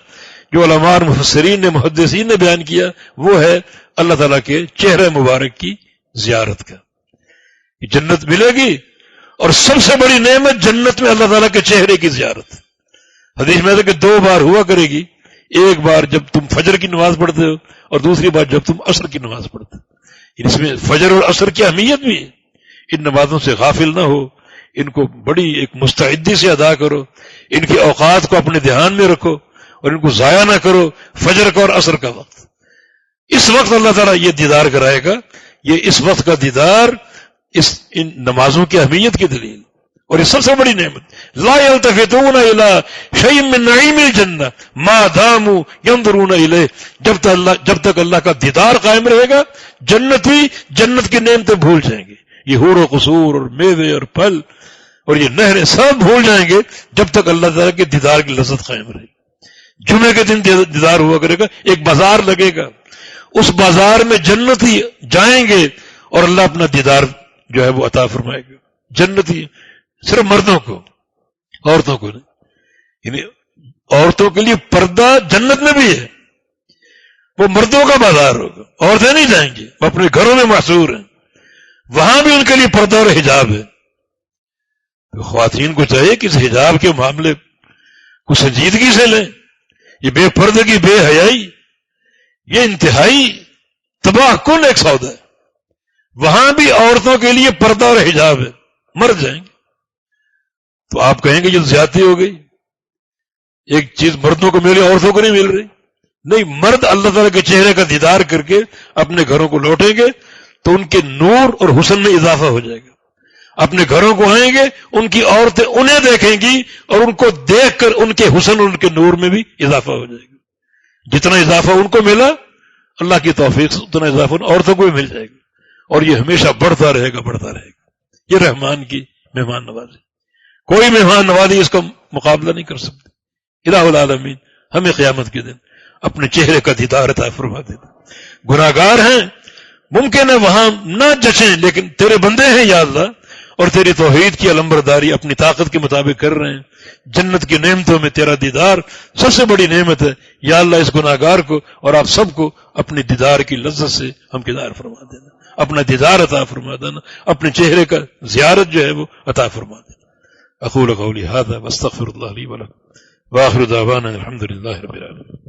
جو علماء اور مفسرین نے، محدثین نے بیان کیا، وہ ہے اللہ تعالیٰ کے چہرے مبارک کی زیارت کا. جنت ملے گی اور سب سے بڑی نعمت جنت میں اللہ تعالیٰ کے چہرے کی زیارت. حدیث میں ہے کہ 2 بار ہوا کرے گی، ایک بار جب تم فجر کی نماز پڑھتے ہو اور دوسری بار جب تم عصر کی نماز پڑھتے ہو. اس میں فجر اور عصر کی اہمیت بھی ہے. ان نمازوں سے غافل نہ ہو، ان کو بڑی ایک مستعدی سے ادا کرو، ان کے اوقات کو اپنے دھیان میں رکھو اور ان کو ضائع نہ کرو. فجر کا اور عصر کا وقت، اس وقت اللہ تعالیٰ یہ دیدار کرائے گا. یہ اس وقت کا دیدار ان نمازوں کی اہمیت کی دلیل، اور یہ سب سے بڑی نعمت. لا يلتفتون الى شيء من نعيم الجنہ ما داموا ينظرون الیہ. جب تک اللہ کا دیدار قائم رہے گا جنتی جنت کی نعمتیں بھول جائیں گے. یہ حور و قصور اور میوے اور پھل اور یہ نہریں سب بھول جائیں گے جب تک اللہ تعالیٰ کے دیدار کی لذت قائم رہے گی. جمعے کے دن دیدار ہوا کرے گا، ایک بازار لگے گا، اس بازار میں جنتی جائیں گے اور اللہ اپنا دیدار جو ہے وہ عطا فرمائے گا. جنتی صرف مردوں کو، عورتوں کو نہیں. یعنی عورتوں کے لیے پردہ جنت میں بھی ہے، وہ مردوں کا بازار ہوگا. عورتیں نہیں جائیں گی، وہ اپنے گھروں میں محصور ہیں، وہاں بھی ان کے لیے پردہ اور حجاب ہے. خواتین کو چاہیے کہ اس حجاب کے معاملے کو سنجیدگی سے لیں. یہ بے پردگی، بے حیائی، یہ انتہائی تباہ کن ایک سودا ہے. وہاں بھی عورتوں کے لیے پردہ اور حجاب ہے، مر جائیں گے تو آپ کہیں گے یہ زیادتی ہو گئی، ایک چیز مردوں کو ملی عورتوں کو نہیں مل رہی. نہیں، مرد اللہ تعالیٰ کے چہرے کا دیدار کر کے اپنے گھروں کو لوٹیں گے تو ان کے نور اور حسن میں اضافہ ہو جائے گا. اپنے گھروں کو آئیں گے، ان کی عورتیں انہیں دیکھیں گی اور ان کو دیکھ کر ان کے حسن اور ان کے نور میں بھی اضافہ ہو جائے گا. جتنا اضافہ ان کو ملا اللہ کی توفیق سے اتنا اضافہ عورتوں کو بھی مل جائے گا، اور یہ ہمیشہ بڑھتا رہے گا، بڑھتا رہے گا. یہ رحمان کی مہمان نوازی، کوئی مہمان نوازی اس کا مقابلہ نہیں کر سکتے. الہ العالمین ہمیں قیامت کے دن اپنے چہرے کا دیدار عطا فرما دینا. گناہگار ہیں، ممکن ہے وہاں نہ جچیں، لیکن تیرے بندے ہیں یا اللہ، اور تیری توحید کی علمبرداری اپنی طاقت کے مطابق کر رہے ہیں. جنت کی نعمتوں میں تیرا دیدار سب سے بڑی نعمت ہے. یا اللہ اس گناہگار کو اور آپ سب کو اپنے دیدار کی لذت سے ہم دیدار فرما دینا، اپنا دیدار عطا فرما دینا، اپنے چہرے کا زیارت جو ہے وہ عطا فرما دینا. اقول قولی ھذا واستغفر اللہ لی ولکم واخر دعوانا الحمد للہ رب العالمین.